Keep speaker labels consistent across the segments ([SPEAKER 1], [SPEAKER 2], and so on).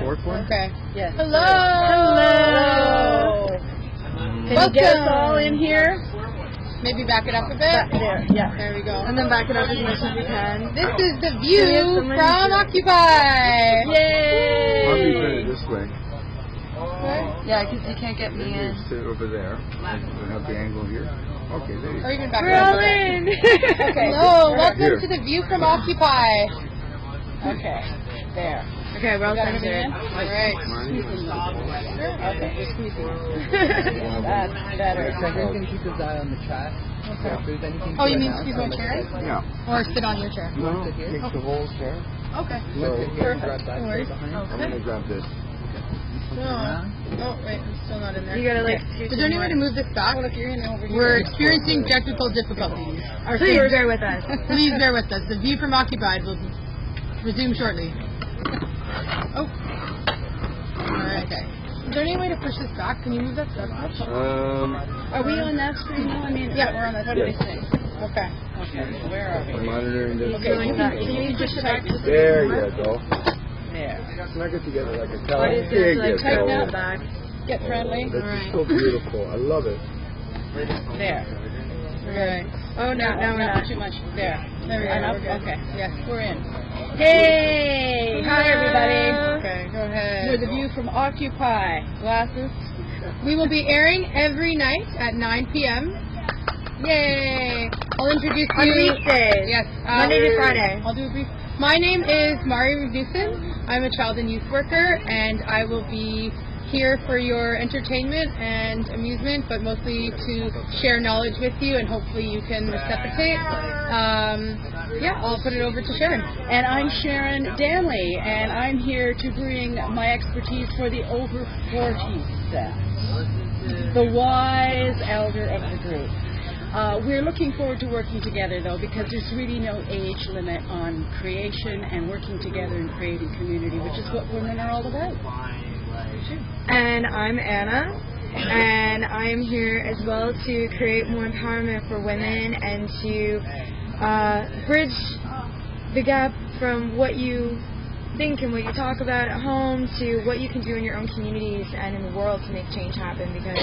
[SPEAKER 1] fourth one?
[SPEAKER 2] Okay.
[SPEAKER 3] Yes.
[SPEAKER 2] Hello.
[SPEAKER 3] Hello. Can you get us all in here?
[SPEAKER 2] Maybe back it up a bit.
[SPEAKER 3] There. Yeah.
[SPEAKER 2] There we go.
[SPEAKER 4] And then back it up as much as we can.
[SPEAKER 2] This is the view from Occupy.
[SPEAKER 3] Yay!
[SPEAKER 1] Probably better this way.
[SPEAKER 4] Yeah, because you can't get me in.
[SPEAKER 1] Sit over there. And have the angle here. Okay, there you
[SPEAKER 2] Or
[SPEAKER 1] go.
[SPEAKER 2] even back
[SPEAKER 4] We're
[SPEAKER 2] it up
[SPEAKER 4] all
[SPEAKER 2] a bit.
[SPEAKER 4] in.
[SPEAKER 2] Okay. Hello. Welcome
[SPEAKER 1] Here.
[SPEAKER 2] to the view from Occupy.
[SPEAKER 3] Okay. There.
[SPEAKER 4] Okay, we're all
[SPEAKER 2] Got everything
[SPEAKER 4] centered.
[SPEAKER 2] in? All right.
[SPEAKER 3] Okay. You're squeezing. That's better.
[SPEAKER 5] Trevor's going to keep his eye on the chat. So if there's anything
[SPEAKER 2] Oh, you
[SPEAKER 5] to
[SPEAKER 2] mean
[SPEAKER 5] announce
[SPEAKER 2] squeeze my
[SPEAKER 5] on the
[SPEAKER 2] chair?
[SPEAKER 5] site,
[SPEAKER 1] Yeah.
[SPEAKER 2] Or sit on your chair.
[SPEAKER 1] No, take the whole chair.
[SPEAKER 2] Okay.
[SPEAKER 5] let's sit here and grab that
[SPEAKER 2] No worries.
[SPEAKER 5] chair behind.
[SPEAKER 1] I'm going to grab this.
[SPEAKER 2] Oh, wait, I'm still not in there.
[SPEAKER 4] You gotta like.
[SPEAKER 2] Is there any way to move this back? We're experiencing technical difficulties.
[SPEAKER 4] Please bear with us.
[SPEAKER 2] Please bear with us. The view from Occupied will resume shortly. Oh. Alright, okay. Is there any way to push this back? Can you move that stuff much?
[SPEAKER 3] Are we on that screen now? I mean,
[SPEAKER 2] Yeah.
[SPEAKER 3] we're on that. What do they say? Okay. Okay. Where are
[SPEAKER 1] I'm
[SPEAKER 3] we?
[SPEAKER 1] monitoring this.
[SPEAKER 3] Okay. Can you just type this?
[SPEAKER 1] There you go.
[SPEAKER 3] There.
[SPEAKER 1] Snug it together like a cow.
[SPEAKER 4] What is
[SPEAKER 1] There
[SPEAKER 4] this? Like
[SPEAKER 1] you
[SPEAKER 4] tighten
[SPEAKER 1] go.
[SPEAKER 4] up back.
[SPEAKER 3] Get friendly.
[SPEAKER 1] This is so beautiful. I love it.
[SPEAKER 3] There.
[SPEAKER 2] Alright.
[SPEAKER 4] Oh no, now we're
[SPEAKER 3] Not
[SPEAKER 4] not.
[SPEAKER 3] too much. There.
[SPEAKER 2] There we go.
[SPEAKER 3] Enough?
[SPEAKER 2] We're good.
[SPEAKER 3] Okay.
[SPEAKER 2] Yes.
[SPEAKER 3] We're in. Hey! Hi, everybody.
[SPEAKER 2] Okay, go
[SPEAKER 3] We're
[SPEAKER 2] ahead.
[SPEAKER 3] the view from Occupy. Glasses.
[SPEAKER 2] We will be airing every night at 9 p.m. Yay! I'll introduce
[SPEAKER 4] On
[SPEAKER 2] you.
[SPEAKER 4] weekdays.
[SPEAKER 2] Yes.
[SPEAKER 4] Monday to Friday.
[SPEAKER 2] I'll do a brief. My name is Mari Ragdusan. I'm a child and youth worker, and I will be here for your entertainment and amusement, but mostly to share knowledge with you, and hopefully you can reciprocate. Yeah, I'll put it over to Sharon.
[SPEAKER 3] And I'm Sharon Danley, and I'm here to bring my expertise for the over 40 set. The wise elder of the group. We're looking forward to working together, though, because there's really no age limit on creation and working together and creating community, which is what women are all about.
[SPEAKER 4] And I'm Anna, and I am here as well to create more empowerment for women and to bridge the gap from what you think and what you talk about at home to what you can do in your own communities and in the world to make change happen, because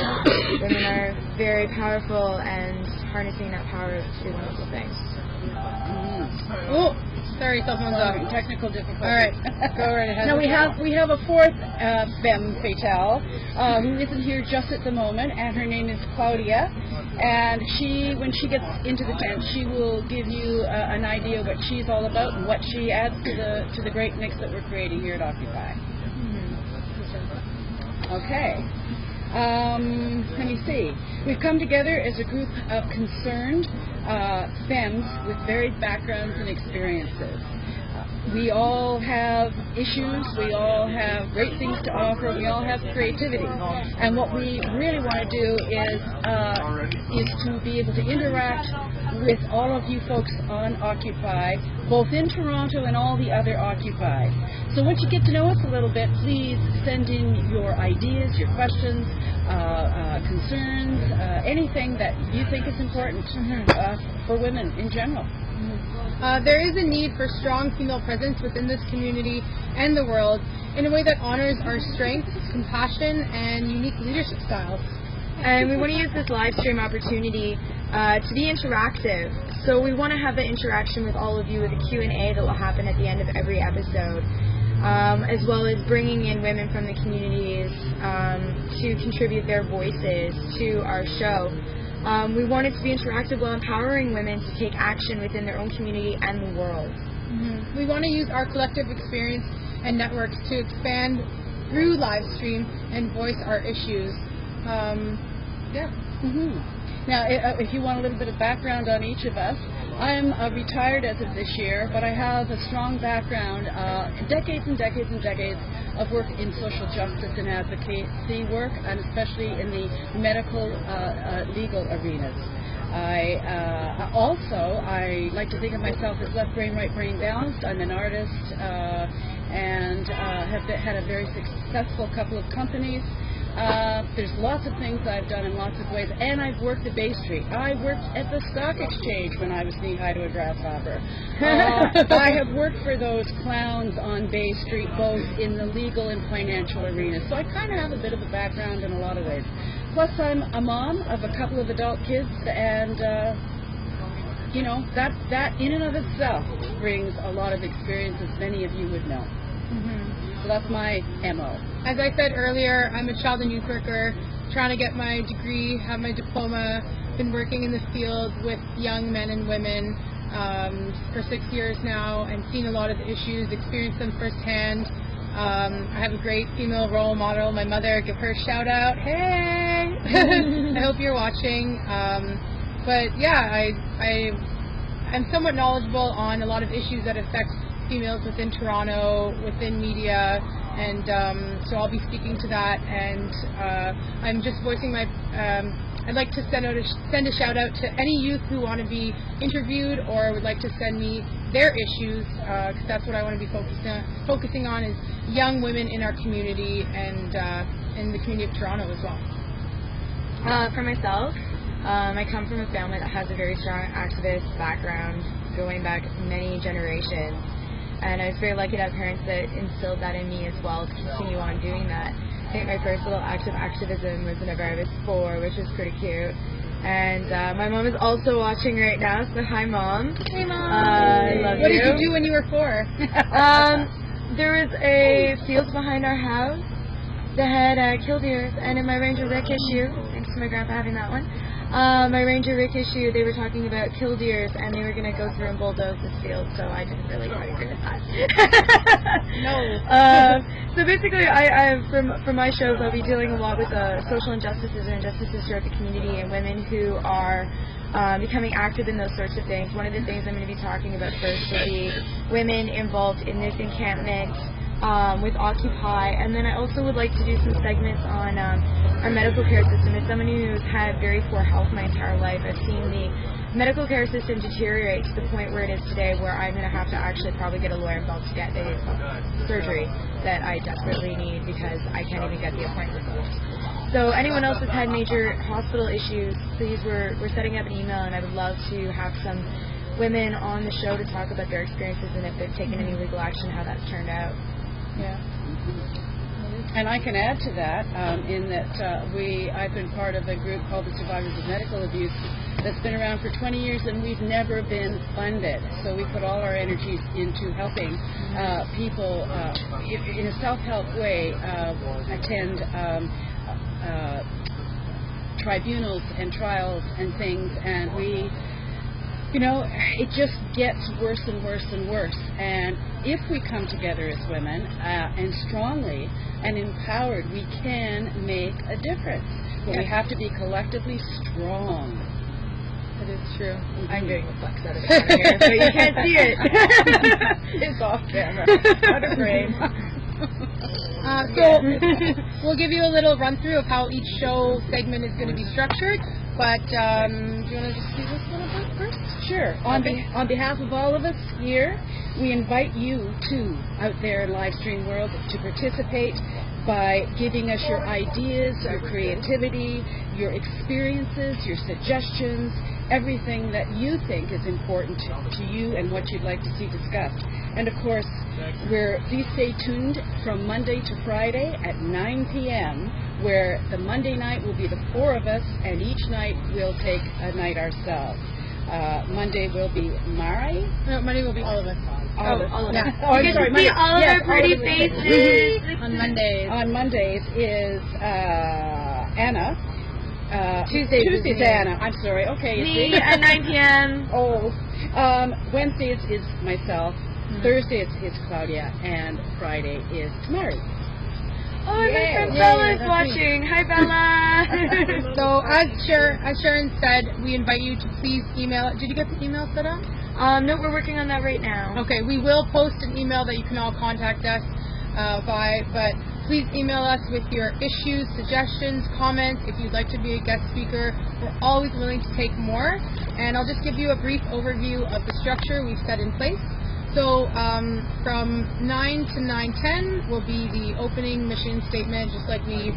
[SPEAKER 4] women are very powerful and harnessing that power to do wonderful things.
[SPEAKER 2] Oh, sorry, cell phone's off.
[SPEAKER 3] Technical difficulty.
[SPEAKER 2] All right, go right ahead.
[SPEAKER 3] Now we have a fourth femme fatale who isn't here just at the moment, and her name is Claudia. And when she gets into the tent, she will give you an idea of what she's all about and what she adds to the great mix that we're creating here at Occupy. Okay. Let me see. We've come together as a group of concerned femmes with varied backgrounds and experiences. We all have issues, we all have great things to offer, we all have creativity. And what we really want to do is to be able to interact with all of you folks on Occupy, both in Toronto and all the other Occupy. So once you get to know us a little bit, please send in your ideas, your questions, concerns, anything that you think is important for women in general.
[SPEAKER 2] There is a need for strong female presence within this community and the world in a way that honors our strengths, compassion, and unique leadership styles.
[SPEAKER 4] And we want to use this live stream opportunity to be interactive. So we want to have the interaction with all of you with a Q&A that will happen at the end of every episode, as well as bringing in women from the communities to contribute their voices to our show. We want it to be interactive while empowering women to take action within their own community and the world.
[SPEAKER 2] Mm-hmm. We want to use our collective experience and networks to expand through live stream and voice our issues.
[SPEAKER 3] Now, if you want a little bit of background on each of us, I'm retired as of this year, but I have a strong background, decades and decades and decades of work in social justice and advocacy work, and especially in the medical legal arenas. I like to think of myself as left brain, right brain balanced. I'm an artist and have had a very successful couple of companies. There's lots of things I've done in lots of ways, and I've worked at Bay Street. I worked at the Stock Exchange when I was knee-high to a grasshopper. I have worked for those clowns on Bay Street, both in the legal and financial arena. So I kind of have a bit of a background in a lot of ways. Plus, I'm a mom of a couple of adult kids, and you know, that in and of itself brings a lot of experience, as many of you would know. So that's my MO.
[SPEAKER 2] As I said earlier, I'm a child and youth worker, trying to get my degree, have my diploma, been working in the field with young men and women for 6 years now, and seen a lot of the issues, experienced them firsthand. I have a great female role model, my mother. Give her a shout out. Hey! I hope you're watching. But yeah, I'm somewhat knowledgeable on a lot of issues that affect females within Toronto, within media, and so I'll be speaking to that. And I'm just voicing my. I'd like to send a shout out to any youth who want to be interviewed or would like to send me their issues, because that's what I want to be focusing on is young women in our community and in the community of Toronto as well.
[SPEAKER 4] For myself, I come from a family that has a very strong activist background going back many generations, and I was very lucky to have parents that instilled that in me as well to continue on doing that. I think my first little act of activism was whenever I was 4, which was pretty cute. And my mom is also watching right now, so hi, Mom.
[SPEAKER 2] Hey, Mom.
[SPEAKER 4] I love
[SPEAKER 2] What
[SPEAKER 4] you.
[SPEAKER 2] did you do when you were 4?
[SPEAKER 4] There was a field behind our house that had killdeers, and in my Ranger Rick issue, thanks to my grandpa having that one, my Ranger Rick issue, they were talking about killdeers, and they were going to go through and bulldoze this field, so I didn't really quite agree with that.
[SPEAKER 2] No.
[SPEAKER 4] So basically, I for my shows, I'll be dealing a lot with social injustices and injustices throughout the community and women who are becoming active in those sorts of things. One of the things I'm going to be talking about first will be women involved in this encampment with Occupy, and then I also would like to do some segments on our medical care system. As someone who's had very poor health my entire life, I've seen the medical care system deteriorate to the point where it is today, where I'm going to have to actually probably get a lawyer involved to get the surgery that I desperately need because I can't even get the appointment. So anyone else that's had major hospital issues, please, we're setting up an email, and I would love to have some women on the show to talk about their experiences and if they've taken any legal action, how that's turned out.
[SPEAKER 3] Yeah. And I can add to that in that I've been part of a group called the Survivors of Medical Abuse that's been around for 20 years, and we've never been funded. So we put all our energies into helping people in a self-help way attend tribunals and trials and things, and we, you know, it just gets worse and worse and worse. And if we come together as women and strongly and empowered, we can make a difference. But we have to be collectively strong.
[SPEAKER 2] That is true.
[SPEAKER 4] I'm doing the flex out of it here, so you can't see it.
[SPEAKER 3] It's off camera. Not afraid.
[SPEAKER 2] So we'll give you a little run through of how each show segment is going to be structured. But do you want to just do this little bit first?
[SPEAKER 3] Sure. On behalf of all of us here, we invite you too out there in live stream world to participate by giving us your ideas, your creativity, your experiences, your suggestions, everything that you think is important to you and what you'd like to see discussed. And of course, please stay tuned from Monday to Friday at 9 p.m., where the Monday night will be the 4 of us, and each night we'll take a night ourselves. Monday will be Mari.
[SPEAKER 2] No, Monday will be all of us.
[SPEAKER 3] All of us.
[SPEAKER 2] Yeah.
[SPEAKER 3] Oh, I'm sorry.
[SPEAKER 4] See all of
[SPEAKER 3] yes,
[SPEAKER 4] our pretty
[SPEAKER 3] all of us.
[SPEAKER 4] faces.
[SPEAKER 2] On Mondays.
[SPEAKER 3] On Mondays is Anna.
[SPEAKER 4] Tuesdays
[SPEAKER 3] Tuesday's
[SPEAKER 4] is
[SPEAKER 3] Anna. I'm sorry. Okay. you
[SPEAKER 4] Me
[SPEAKER 3] see?
[SPEAKER 4] at 9 p.m.
[SPEAKER 3] Oh. Wednesdays is myself. Thursday is Claudia, and Friday is Mari.
[SPEAKER 4] Oh, my
[SPEAKER 3] Yay.
[SPEAKER 4] friend
[SPEAKER 2] Yay,
[SPEAKER 4] Bella's
[SPEAKER 2] that's
[SPEAKER 4] watching. Hi, Bella.
[SPEAKER 2] So as Sharon said, we invite you to please email. Did you get the email set up?
[SPEAKER 4] No, we're working on that right now.
[SPEAKER 2] Okay, we will post an email that you can all contact us by, but please email us with your issues, suggestions, comments. If you'd like to be a guest speaker, we're always willing to take more. And I'll just give you a brief overview of the structure we've set in place. So from 9 to 9:10 will be the opening mission statement, just like we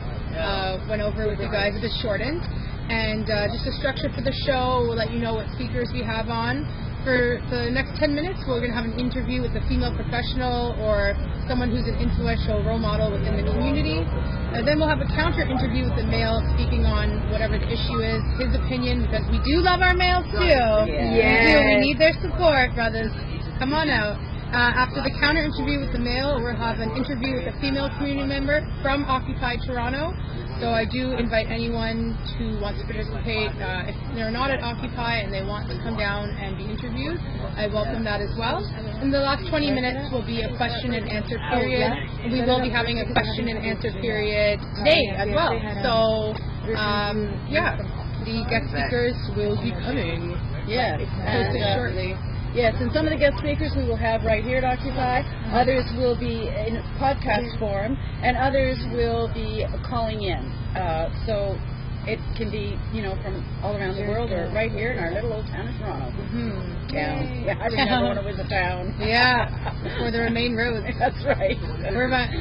[SPEAKER 2] went over with you guys. It is shortened. And just a structure for the show. We'll let you know what speakers we have on. For the next 10 minutes, we're going to have an interview with a female professional or someone who's an influential role model within the community. And then we'll have a counter interview with a male speaking on whatever the issue is, his opinion, because we do love our males too.
[SPEAKER 4] Yeah.
[SPEAKER 2] We need their support, brothers. Come on out. After the counter interview with the male, we'll have an interview with a female community member from Occupy Toronto. So I do invite anyone who wants to participate. If they're not at Occupy and they want to come down and be interviewed, I welcome that as well. In the last 20 minutes will be a question and answer period. We will be having a question and answer period today as well. So, the guest speakers will be coming.
[SPEAKER 3] Yes.
[SPEAKER 2] Posted shortly.
[SPEAKER 3] Yes, and some of the guest speakers we will have right here at Occupy. Others will be in podcast form, and others will be calling in. So it can be, from all around the world or right here in our little old town of Toronto. Town. Yeah, I remember when it was a town.
[SPEAKER 2] Yeah, before there were main roads.
[SPEAKER 3] That's right.
[SPEAKER 2] We're about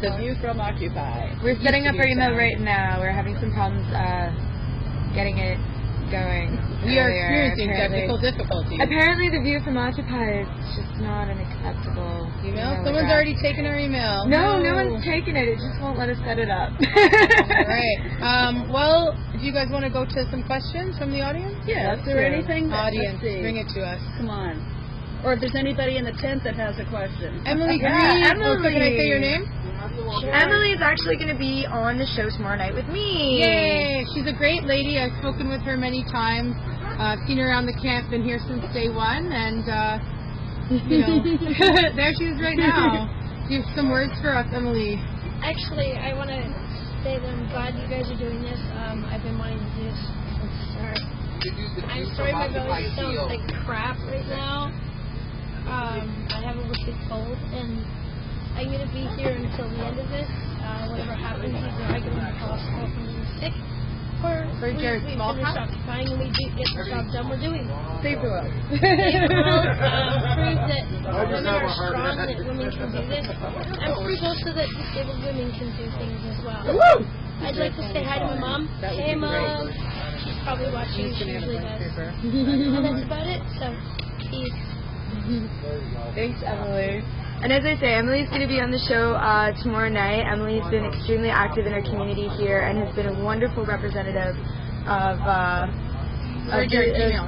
[SPEAKER 3] The view from Occupy.
[SPEAKER 4] We're setting up our email right now. We're having some problems getting it going.
[SPEAKER 2] We are experiencing technical difficulties.
[SPEAKER 4] Apparently the view from Occupy is just not an acceptable
[SPEAKER 2] email. Someone's already taken our email.
[SPEAKER 4] No one's taken it. It just won't let us set it up.
[SPEAKER 2] All right. Well, do you guys want to go to some questions from the audience?
[SPEAKER 3] Yeah. Is there anything?
[SPEAKER 2] Audience, bring it to us.
[SPEAKER 3] Come on. Or if there's anybody in the tent that has a question.
[SPEAKER 2] Emily Green.
[SPEAKER 4] Emily.
[SPEAKER 2] Can I say your name?
[SPEAKER 4] Sure. Emily is actually going to be on the show tomorrow night with me.
[SPEAKER 2] Yay! She's a great lady. I've spoken with her many times. Seen her around the camp. Been here since day one, and there she is right now. Do you have some words for us, Emily?
[SPEAKER 6] Actually, I want to say that I'm glad you guys are doing this. I've been wanting to do this since the start. I'm sorry my voice sounds like crap right now. I have a wicked cold, and I'm going to be here until the end of this. Whatever happens, either I go to the hospital from being sick, or we finish occupying and we get the job done we're doing.
[SPEAKER 3] Save the world.
[SPEAKER 6] Save the world, prove that women are strong and that women can do this, and prove also that disabled women can do things as well. I'd like to say hi to my mom. Hey, Mom. She's probably watching. She usually does. And that's about it. So, peace.
[SPEAKER 4] Thanks, Emily. And as I say, Emily's going to be on the show tomorrow night. Emily's been extremely active in our community here and has been a wonderful representative of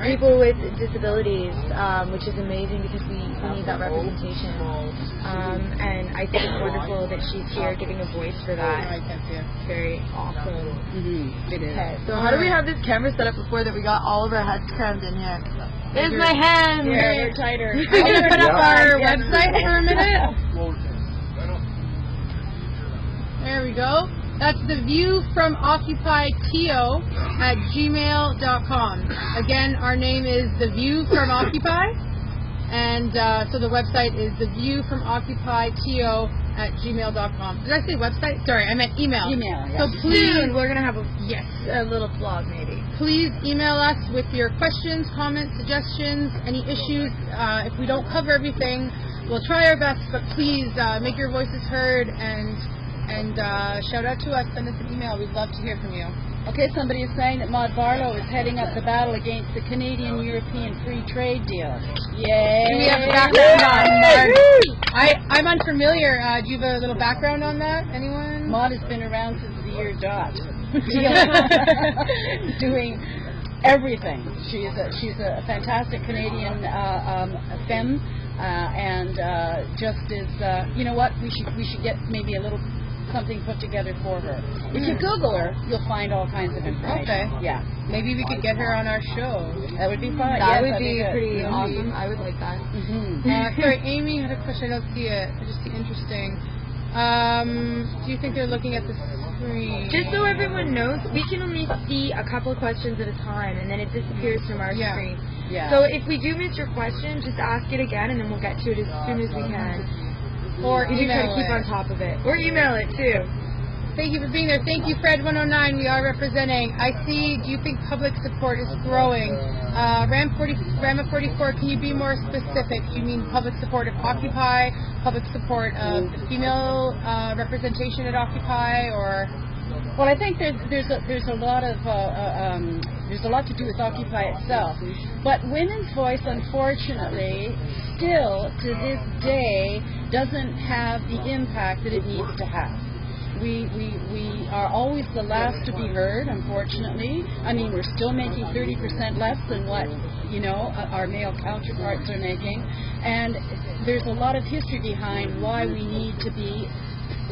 [SPEAKER 4] people with disabilities, which is amazing because we need that representation. And I think it's wonderful that she's here giving a voice for that. It's very awesome.
[SPEAKER 3] It is.
[SPEAKER 4] Okay, so how do we have this camera set up before that we got all of our heads crammed in here? There's my hand.
[SPEAKER 3] Yeah, we're tighter.
[SPEAKER 2] Can we put up our website for a minute? There we go. That's the view from Occupy TO at gmail.com. Again, our name is The View from Occupy. And so the website is The View from Occupy TO at gmail.com. Did I say website? Sorry, I meant email.
[SPEAKER 3] Email, yeah.
[SPEAKER 2] So please,
[SPEAKER 4] Soon we're going to have a little blog maybe.
[SPEAKER 2] Please email us with your questions, comments, suggestions, any issues. If we don't cover everything, we'll try our best, but please make your voices heard and shout out to us. Send us an email. We'd love to hear from you.
[SPEAKER 3] Okay, somebody is saying that Maud Barlow is heading up the battle against the Canadian-European Free Trade Deal. Yay!
[SPEAKER 2] Do we have a background on Maud? I'm unfamiliar. Do you have a little background on that? Anyone?
[SPEAKER 3] Maud has been around since the year dot. Doing everything. She's a fantastic Canadian femme, and just is. You know what? We should get maybe a little something put together for her. If you Google her, you'll find all kinds of information.
[SPEAKER 2] Okay.
[SPEAKER 3] Yeah.
[SPEAKER 2] Maybe we could get her on our show.
[SPEAKER 3] That would be fun.
[SPEAKER 4] That
[SPEAKER 3] Yes,
[SPEAKER 4] would
[SPEAKER 3] that'd
[SPEAKER 4] be
[SPEAKER 3] good.
[SPEAKER 4] pretty awesome. I would like that.
[SPEAKER 2] Sorry, Amy had a question. I don't see it. I just see interesting. Do you think they're looking at the screen?
[SPEAKER 4] Just so everyone knows, we can only see a couple of questions at a time, and then it disappears from our screen.
[SPEAKER 3] Yeah.
[SPEAKER 4] So if we do miss your question, just ask it again, and then we'll get to it as soon as we can.
[SPEAKER 2] Or
[SPEAKER 4] You can try
[SPEAKER 2] email
[SPEAKER 4] to keep
[SPEAKER 2] it.
[SPEAKER 4] on top of it. Or email it, too.
[SPEAKER 2] Thank you for being there. Thank you, Fred 109. We are representing. I see. Do you think public support is growing? Rama 44. Can you be more specific? Do you mean public support of Occupy, public support of the female representation at Occupy, or?
[SPEAKER 3] Well, I think there's a lot of there's a lot to do with Occupy itself, but women's voice, unfortunately, still to this day doesn't have the impact that it needs to have. We are always the last to be heard, unfortunately. I mean, we're still making 30% less than what, you know, our male counterparts are making, and there's a lot of history behind why we need to be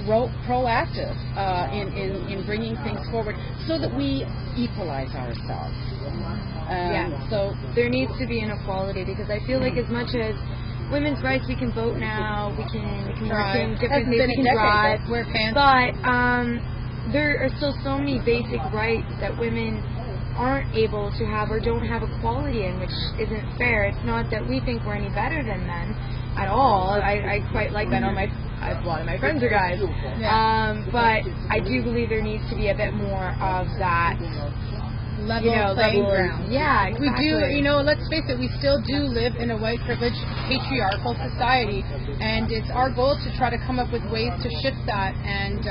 [SPEAKER 3] proactive in bringing things forward so that we equalize ourselves.
[SPEAKER 4] So there needs to be an equality, because I feel like as much as women's rights, we can vote now, we can work in different things, we can drive,
[SPEAKER 2] wear pants,
[SPEAKER 4] but there are still so many basic rights that women aren't able to have or don't have equality in, which isn't fair. It's not that we think we're any better than men at all. I quite like that. A lot of my friends are guys. But I do believe there needs to be a bit more of that
[SPEAKER 2] level playing ground.
[SPEAKER 4] Yeah, exactly.
[SPEAKER 2] We do, you know, let's face it, we still do live in a white privileged patriarchal society, and it's our goal to try to come up with ways to shift that and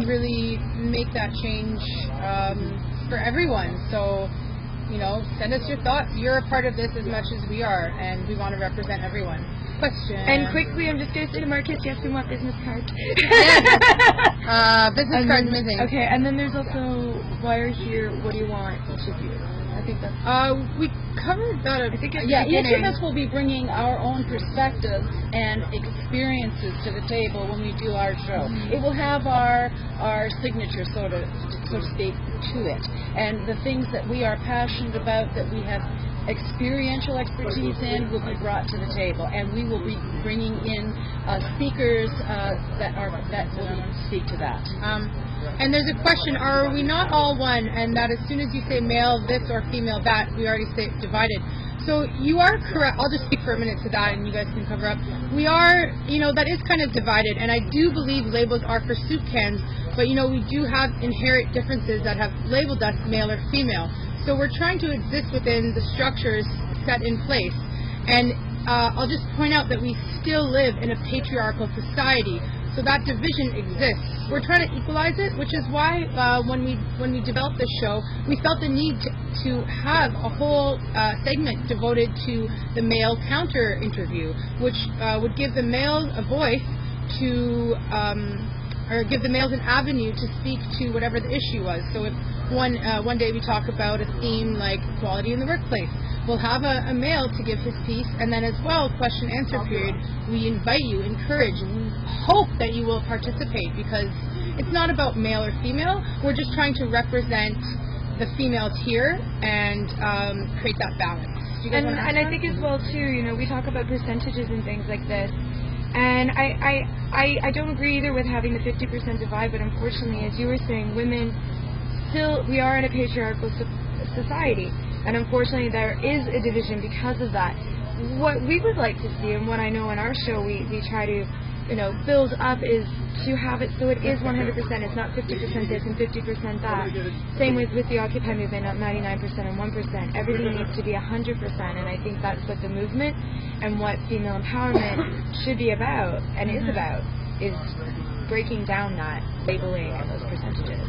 [SPEAKER 2] really make that change for everyone. So, you know, send us your thoughts. You're a part of this as much as we are, and we want to represent everyone. Question.
[SPEAKER 4] And quickly, I'm just going to say to Marcus, yes, we want business cards.
[SPEAKER 2] Business cards missing.
[SPEAKER 4] Okay, and then there's also, why are here, what do you want, each of you? I think that's...
[SPEAKER 2] we covered that. I think
[SPEAKER 3] each of us will be bringing our own perspectives and experiences to the table when we do our show. It will have our signature, so to speak, to it. And the things that we are passionate about, that we have experiential expertise in, will be brought to the table, and we will be bringing in speakers that will speak to that.
[SPEAKER 2] And there's a question: are we not all one? And that as soon as you say male this or female that, we already say divided. So you are correct. I'll just speak for a minute to that, and you guys can cover up. We are, you know, that is kind of divided, and I do believe labels are for soup cans, but you know, we do have inherent differences that have labeled us male or female. So we're trying to exist within the structures set in place. And I'll just point out that we still live in a patriarchal society. So that division exists. We're trying to equalize it, which is why when we developed this show, we felt the need to have a whole segment devoted to the male counter interview, which would give the males a voice to, or give the males an avenue to speak to whatever the issue was. So if one day we talk about a theme like equality in the workplace, we'll have a male to give his piece, and then as well, question and answer period, we invite you, encourage, and we hope that you will participate, because it's not about male or female. We're just trying to represent the females here and create that balance.
[SPEAKER 4] And I think as well too, you know, we talk about percentages and things like this, and I don't agree either with having the 50% divide, but unfortunately, as you were saying, women still, we are in a patriarchal society, and unfortunately there is a division because of that. What we would like to see, and what I know in our show we try to, you know, build up, is to have it so it is 100%. It's not 50% this and 50% that. Same with the Occupy movement, not 99% and 1%. Everything needs to be 100%, and I think that's what the movement and what female empowerment should be about, and is about, is breaking down that labeling and those percentages.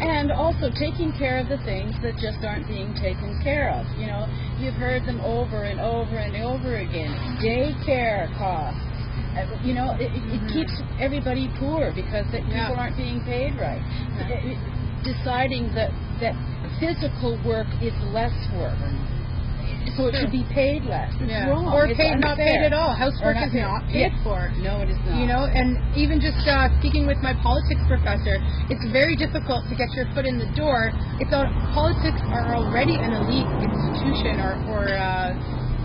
[SPEAKER 3] And also taking care of the things that just aren't being taken care of. You know, you've heard them over and over and over again. Daycare costs. You know, it keeps everybody poor because people aren't being paid right. Deciding that physical work is less work, so it should be paid less. It's wrong.
[SPEAKER 2] Or
[SPEAKER 3] it's
[SPEAKER 2] paid, not paid at all. Housework
[SPEAKER 3] is
[SPEAKER 2] not paid for.
[SPEAKER 3] No, it is not.
[SPEAKER 2] You know, and even just speaking with my politics professor, it's very difficult to get your foot in the door. Politics are already an elite institution or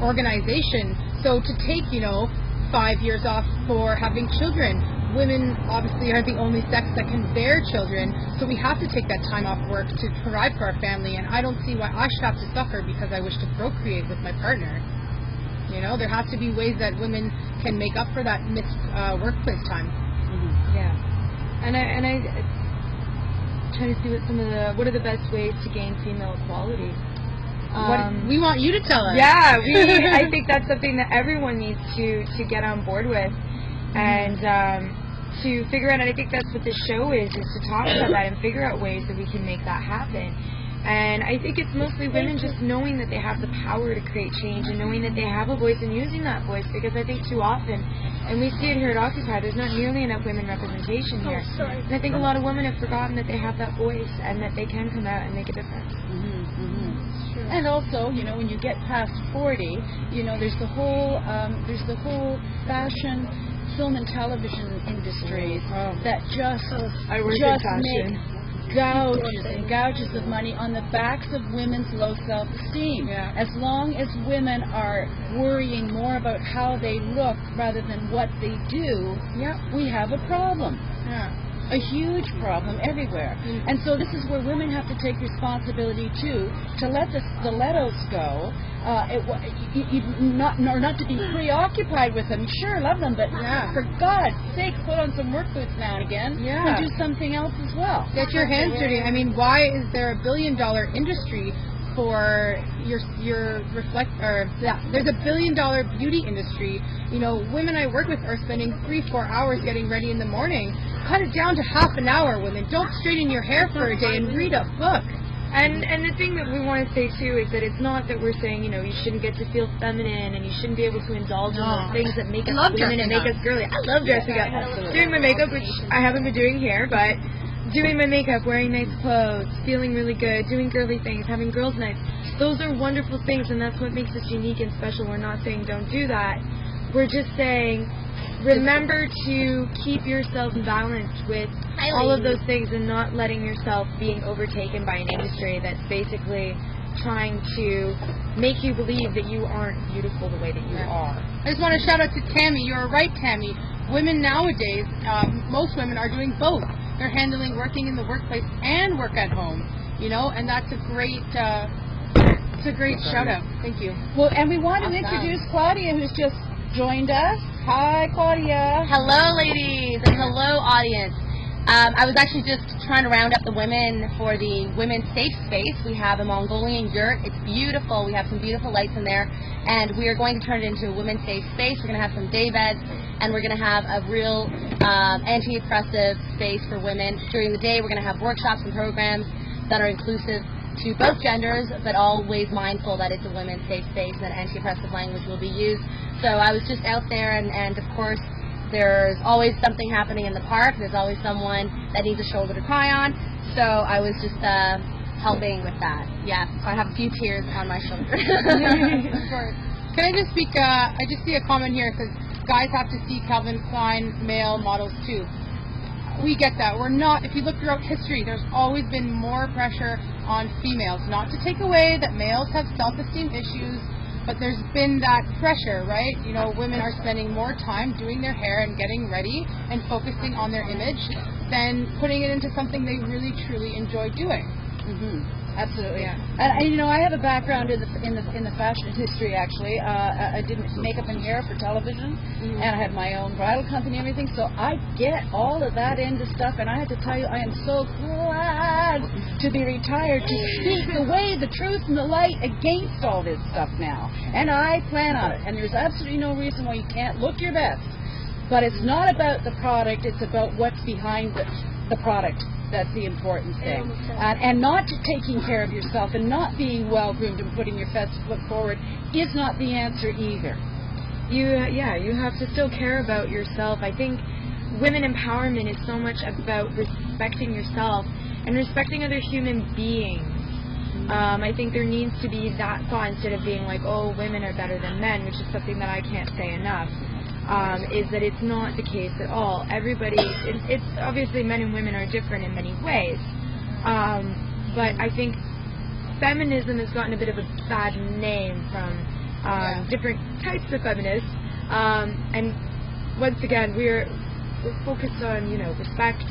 [SPEAKER 2] organization. So to take, you know, 5 years off for having children. Women obviously are the only sex that can bear children, so we have to take that time off work to provide for our family, and I don't see why I should have to suffer because I wish to procreate with my partner. You know, there has to be ways that women can make up for that missed workplace time.
[SPEAKER 4] Yeah. And I trying to see what are the best ways to gain female equality.
[SPEAKER 2] We want you to tell us.
[SPEAKER 4] Yeah, I think that's something that everyone needs to get on board with, and to figure out. And I think that's what this show is to talk about that and figure out ways that we can make that happen. And I think it's mostly women just knowing that they have the power to create change and knowing that they have a voice and using that voice, because I think too often, and we see it here at Occupy, there's not nearly enough women representation here. And I think a lot of women have forgotten that they have that voice and that they can come out and make a difference.
[SPEAKER 3] And also, you know, when you get past 40, you know, there's the whole fashion, film and television industries that just make gouges and gouges of money on the backs of women's low self-esteem.
[SPEAKER 2] Yeah.
[SPEAKER 3] As long as women are worrying more about how they look rather than what they do, we have a problem. A huge problem everywhere. And so this is where women have to take responsibility too, to let the stilettos go, not to be preoccupied with them. Sure, love them, but for God's sake, put on some work boots now and again and do something else as well.
[SPEAKER 2] Get your hands dirty. I mean, why is there a $1 billion industry for there's a $1 billion beauty industry. You know, women I work with are spending 3-4 hours getting ready in the morning. Cut it down to half an hour, women. Don't straighten your hair for a day and read a book.
[SPEAKER 4] And the thing that we want to say too is that it's not that we're saying, you know, you shouldn't get to feel feminine and you shouldn't be able to indulge in those things that make us women and make us girly. I love dressing up. Doing my makeup, which I haven't been doing here, but doing my makeup, wearing nice clothes, feeling really good, doing girly things, having girls' nights. Those are wonderful things, and that's what makes us unique and special. We're not saying don't do that. We're just saying remember to keep yourself balanced with all of those things and not letting yourself being overtaken by an industry that's basically trying to make you believe that you aren't beautiful the way that you are.
[SPEAKER 2] I just want to shout out to Tammy. You're right, Tammy. Women nowadays, most women are doing both. They're handling working in the workplace and work at home, you know, and that's a great shout out. Thank you.
[SPEAKER 3] Well, and we want to introduce Claudia, who's just joined us. Hi, Claudia.
[SPEAKER 7] Hello, ladies, and hello, audience. I was actually just trying to round up the women for the women's safe space. We have a Mongolian yurt. It's beautiful. We have some beautiful lights in there, and we are going to turn it into a women's safe space. We're going to have some day beds, and we're going to have a real anti-oppressive space for women. During the day, we're going to have workshops and programs that are inclusive to both genders, but always mindful that it's a women's safe space and anti-oppressive language will be used. So I was just out there, and of course, there's always something happening in the park. There's always someone that needs a shoulder to cry on. So I was just helping with that. Yeah, so I have a few tears on my shoulder.
[SPEAKER 2] Can I just speak? I just see a comment here. It says, guys have to see Calvin Klein male models too. We get that. We're not, if you look throughout history, there's always been more pressure on females. Not to take away that males have self-esteem issues, but there's been that pressure, right? You know, women are spending more time doing their hair and getting ready and focusing on their image than putting it into something they really, truly enjoy doing.
[SPEAKER 3] Absolutely. Yeah. And you know, I have a background in the fashion history. Actually, I did makeup and hair for television, and I had my own bridal company and everything. So I get all of that into stuff. And I have to tell you, I am so glad to be retired to speak the way, the truth, and the light against all this stuff now. And I plan on it. And there's absolutely no reason why you can't look your best. But it's not about the product. It's about what's behind the product. That's the important thing. And not taking care of yourself and not being well-groomed and putting your best foot forward is not the answer either.
[SPEAKER 4] You have to still care about yourself. I think women empowerment is so much about respecting yourself and respecting other human beings. I think there needs to be that thought instead of being like, oh, women are better than men, which is something that I can't say enough. Is that it's not the case at all. Everybody, it's obviously men and women are different in many ways, but I think feminism has gotten a bit of a bad name from different types of feminists, and once again, we're focused on, you know, respect,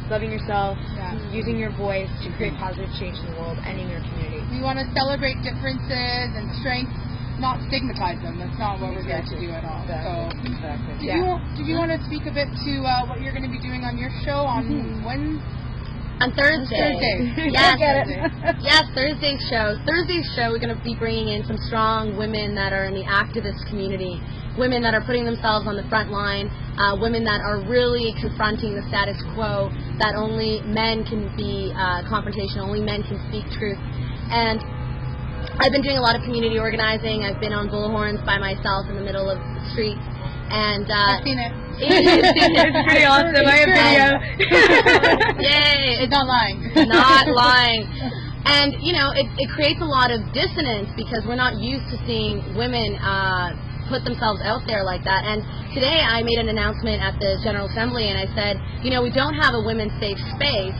[SPEAKER 4] loving yourself, using your voice to create positive change in the world and in your community.
[SPEAKER 2] We want to celebrate differences and strengths, not stigmatize them. That's not what we're here to do at all.
[SPEAKER 3] Exactly.
[SPEAKER 2] So, did you want to speak a bit to what you're going to be doing on your show on when?
[SPEAKER 7] On Thursday.
[SPEAKER 3] Yes.
[SPEAKER 7] Yes, Thursday's show. We're going to be bringing in some strong women that are in the activist community, women that are putting themselves on the front line, women that are really confronting the status quo, that only men can be confrontational, only men can speak truth. And I've been doing a lot of community organizing. I've been on bullhorns by myself in the middle of the streets. And
[SPEAKER 2] I've seen it.
[SPEAKER 7] It's
[SPEAKER 4] pretty awesome. I have video.
[SPEAKER 7] Yay!
[SPEAKER 2] It's not lying.
[SPEAKER 7] Not lying. And, you know, it creates a lot of dissonance because we're not used to seeing women put themselves out there like that. And today I made an announcement at the General Assembly and I said, you know, we don't have a women's safe space.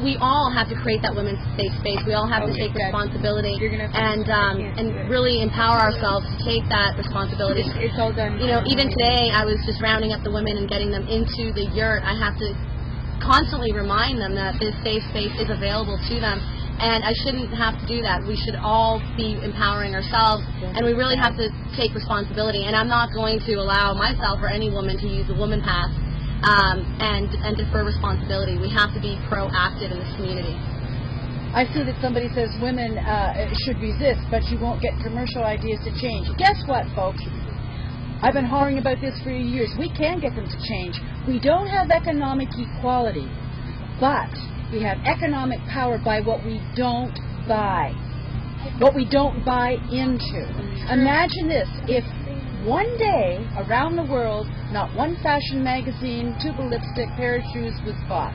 [SPEAKER 7] We all have to create that women's safe space. We all have to take responsibility and really empower ourselves to take that responsibility.
[SPEAKER 4] It's all done.
[SPEAKER 7] You know, even today I was just rounding up the women and getting them into the yurt. I have to constantly remind them that this safe space is available to them. And I shouldn't have to do that. We should all be empowering ourselves, and we really have to take responsibility. And I'm not going to allow myself or any woman to use the woman pass and defer responsibility. We have to be proactive in this community.
[SPEAKER 3] I see that somebody says women should resist, but you won't get commercial ideas to change. Guess what, folks? I've been hollering about this for years. We can get them to change. We don't have economic equality, but we have economic power by what we don't buy, what we don't buy into. Imagine this, if one day around the world, not one fashion magazine, tube of lipstick, pair of shoes was bought.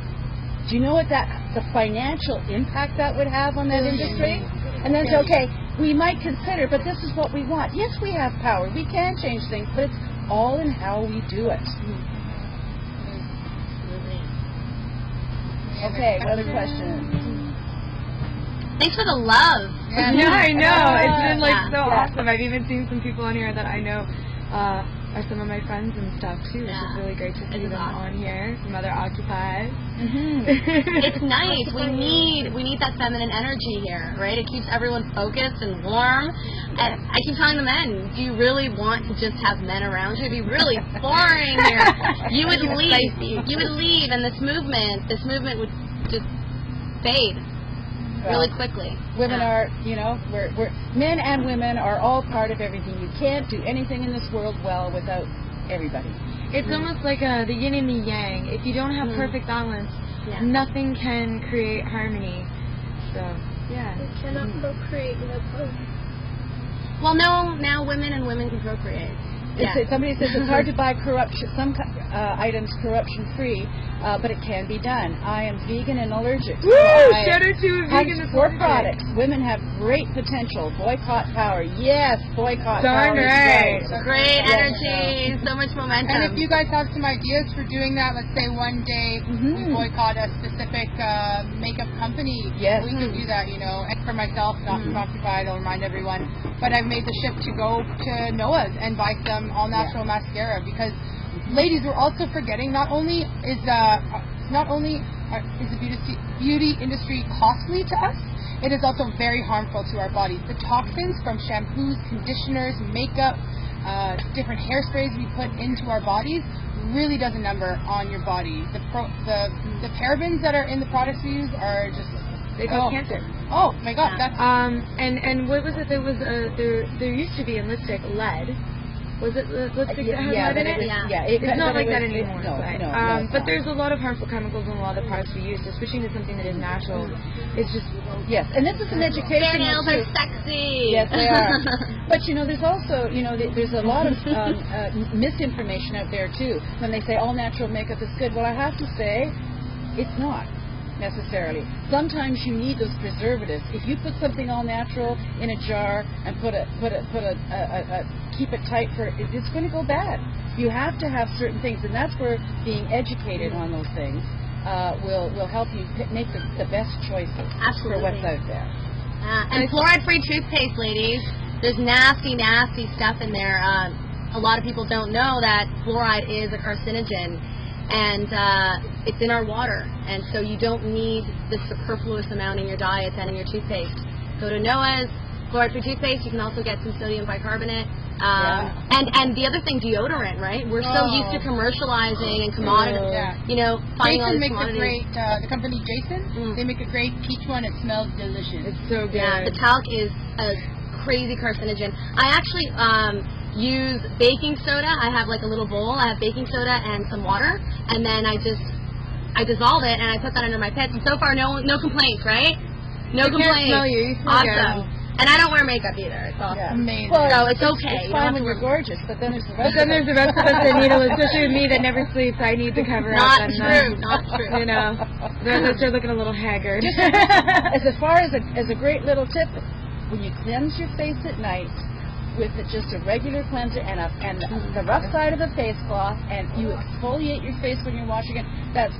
[SPEAKER 3] Do you know what the financial impact that would have on that industry? And then say, okay, we might consider, but this is what we want. Yes, we have power. We can change things, but it's all in how we do it. Okay, what other questions?
[SPEAKER 7] Thanks for the love.
[SPEAKER 4] Yeah, I know. It's been like so
[SPEAKER 3] Yeah.
[SPEAKER 4] awesome. I've even seen some people on here that I know are some of my friends and stuff too. Which is really great to see them on here. Some other occupied.
[SPEAKER 7] It's nice. We need that feminine energy here, right? It keeps everyone focused and warm. And I keep telling the men, do you really want to just have men around you? It'd be really boring here. You would leave. You would leave, and this movement would just fade really quickly.
[SPEAKER 3] Women are, you know, we're men and women are all part of everything. You can't do anything in this world well without everybody.
[SPEAKER 4] It's almost like the yin and the yang. If you don't have perfect balance, nothing can create harmony. So, yeah.
[SPEAKER 6] We cannot procreate without both.
[SPEAKER 7] Well, no, now women and women can procreate.
[SPEAKER 3] Somebody says it's hard to buy some items corruption-free, but it can be done. I am vegan and allergic.
[SPEAKER 4] Woo! Shout out to a vegan and
[SPEAKER 3] for products. Women have great potential. Boycott power. Yes, boycott
[SPEAKER 4] Darn
[SPEAKER 3] power.
[SPEAKER 4] right.
[SPEAKER 7] Great energy, so much momentum.
[SPEAKER 2] And if you guys have some ideas for doing that, let's say one day we boycott a specific makeup company, we can do that, you know. And for myself, not from Occupied, I'll remind everyone, but I've made the shift to go to Noah's and buy some all-natural mascara because, ladies, we're also forgetting not only is the beauty industry costly to us, it is also very harmful to our bodies. The toxins from shampoos, conditioners, makeup, different hairsprays we put into our bodies really does a number on your body. The parabens that are in the products we use are just
[SPEAKER 4] they cause cancer.
[SPEAKER 2] Oh my God! That's
[SPEAKER 4] and what was it? There was there used to be in lipstick lead. Was it lipstick that had lead in it?
[SPEAKER 3] It's
[SPEAKER 4] not like that anymore.
[SPEAKER 3] No,
[SPEAKER 4] but there's a lot of harmful chemicals in a lot of the products we use. So switching to something that is natural, it's just
[SPEAKER 3] and this is an education.
[SPEAKER 7] Their nails are sexy.
[SPEAKER 3] Yes, they are. But you know, there's also there's a lot of misinformation out there too. When they say all natural makeup is good, well, I have to say, it's not necessarily. Sometimes you need those preservatives. If you put something all natural in a jar and keep it tight it's going to go bad. You have to have certain things, and that's where being educated on those things will help you make the best choices for what's out there.
[SPEAKER 7] And fluoride-free toothpaste, ladies. There's nasty, nasty stuff in there. A lot of people don't know that fluoride is a carcinogen. And it's in our water, and so you don't need the superfluous amount in your diet and in your toothpaste. Go to Noah's, fluoride-free toothpaste. You can also get some sodium bicarbonate. And the other thing, deodorant, right? We're so used to commercializing and commodity, finding all
[SPEAKER 2] Jason
[SPEAKER 7] these
[SPEAKER 2] makes a
[SPEAKER 7] commodities.
[SPEAKER 2] great, the company Jason, they make a great peach one. It smells delicious.
[SPEAKER 3] It's so good.
[SPEAKER 7] Yeah, the talc is a crazy carcinogen. I actually use baking soda. I have like a little bowl. I have baking soda and some water, and then I dissolve it and I put that under my pits. And so far, no complaints, right? No complaints.
[SPEAKER 4] Can't smell you. You smell
[SPEAKER 7] Awesome.
[SPEAKER 4] good.
[SPEAKER 7] And I don't wear makeup either. It's awesome.
[SPEAKER 3] Yeah.
[SPEAKER 2] Amazing.
[SPEAKER 3] Well,
[SPEAKER 7] So it's okay.
[SPEAKER 3] It's
[SPEAKER 7] You don't
[SPEAKER 3] fine
[SPEAKER 7] have
[SPEAKER 3] when
[SPEAKER 7] to
[SPEAKER 3] you're gorgeous, but then there's the rest
[SPEAKER 4] But then there's the rest of us that need a, especially with me that never sleeps. I need to cover up.
[SPEAKER 7] Not
[SPEAKER 4] and,
[SPEAKER 7] true. Not true.
[SPEAKER 4] You know, then I start looking a little haggard.
[SPEAKER 3] As far as a great little tip, when you cleanse your face at night with just a regular cleanser and the rough side of a face cloth, and you exfoliate your face when you're washing it, that's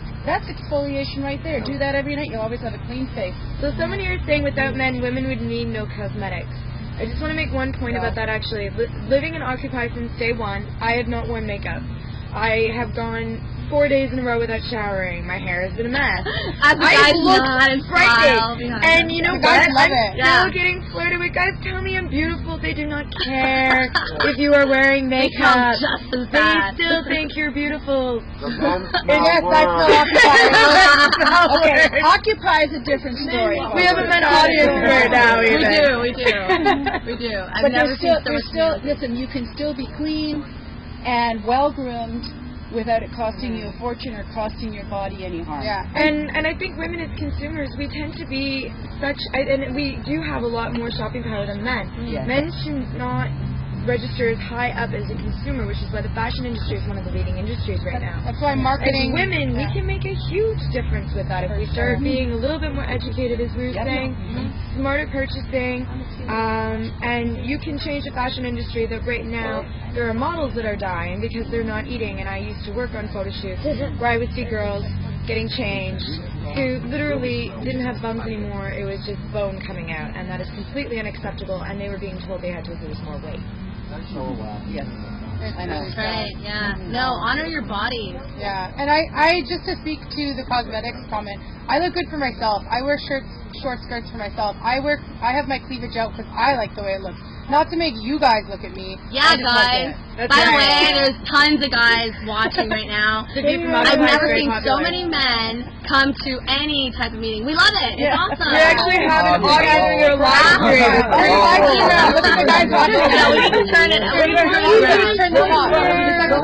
[SPEAKER 3] exfoliation right there. Do that every night. You'll always have a clean face.
[SPEAKER 4] So someone here is saying without men, women would need no cosmetics. I just want to make one point about that actually. Living in Occupy since day one, I have not worn makeup. I have gone 4 days in a row without showering. My hair has been a mess.
[SPEAKER 7] As the guys nod and smile behind
[SPEAKER 4] And
[SPEAKER 7] us.
[SPEAKER 4] you know
[SPEAKER 2] The guys
[SPEAKER 4] what?
[SPEAKER 2] love it.
[SPEAKER 4] I'm still getting flirted with. Guys tell me I'm beautiful. They do not care if you are wearing
[SPEAKER 7] They come
[SPEAKER 4] makeup.
[SPEAKER 7] just as
[SPEAKER 4] They
[SPEAKER 7] bad.
[SPEAKER 4] still think you're beautiful.
[SPEAKER 2] Yes, that's the
[SPEAKER 3] Okay, Occupy is a different story.
[SPEAKER 4] We have a men audience right now.
[SPEAKER 7] We
[SPEAKER 4] even.
[SPEAKER 7] do. We do. I've
[SPEAKER 3] But
[SPEAKER 7] never seen so
[SPEAKER 3] there's
[SPEAKER 7] much
[SPEAKER 3] still,
[SPEAKER 7] beauty.
[SPEAKER 3] listen, you can still be clean and well groomed without it costing you a fortune or costing your body any harm.
[SPEAKER 2] Yeah.
[SPEAKER 4] And I think women as consumers, we tend to be and we do have a lot more shopping power than men.
[SPEAKER 3] Yes.
[SPEAKER 4] Men should not register as high up as a consumer, which is why the fashion industry is one of the leading industries right now.
[SPEAKER 2] That's why
[SPEAKER 4] As
[SPEAKER 2] marketing.
[SPEAKER 4] women, we can make a huge difference with that if we start being a little bit more educated, as we were saying, smarter purchasing, and you can change the fashion industry. That right now there are models that are dying because they're not eating. And I used to work on photo shoots where I would see girls getting changed who literally didn't have bums anymore. It was just bone coming out, and that is completely unacceptable. And they were being told they had to lose more weight.
[SPEAKER 1] Oh, wow.
[SPEAKER 3] Yes. I know.
[SPEAKER 7] That's right, yeah. No, honor your body.
[SPEAKER 2] Yeah, and I just to speak to the cosmetics comment, I look good for myself. I wear short skirts for myself. I have my cleavage out because I like the way it looks. Not to make you guys look at me.
[SPEAKER 7] Yeah,
[SPEAKER 2] I just like
[SPEAKER 7] guys.
[SPEAKER 2] it.
[SPEAKER 7] By the way, there's tons of guys watching right now. I've never seen so many men come to any type of meeting. We love it. It's awesome.
[SPEAKER 4] We actually have an audience in your live stream.
[SPEAKER 2] Look at the guys watching.
[SPEAKER 7] Yeah, we can turn it. We can turn it around.
[SPEAKER 2] Turn this off.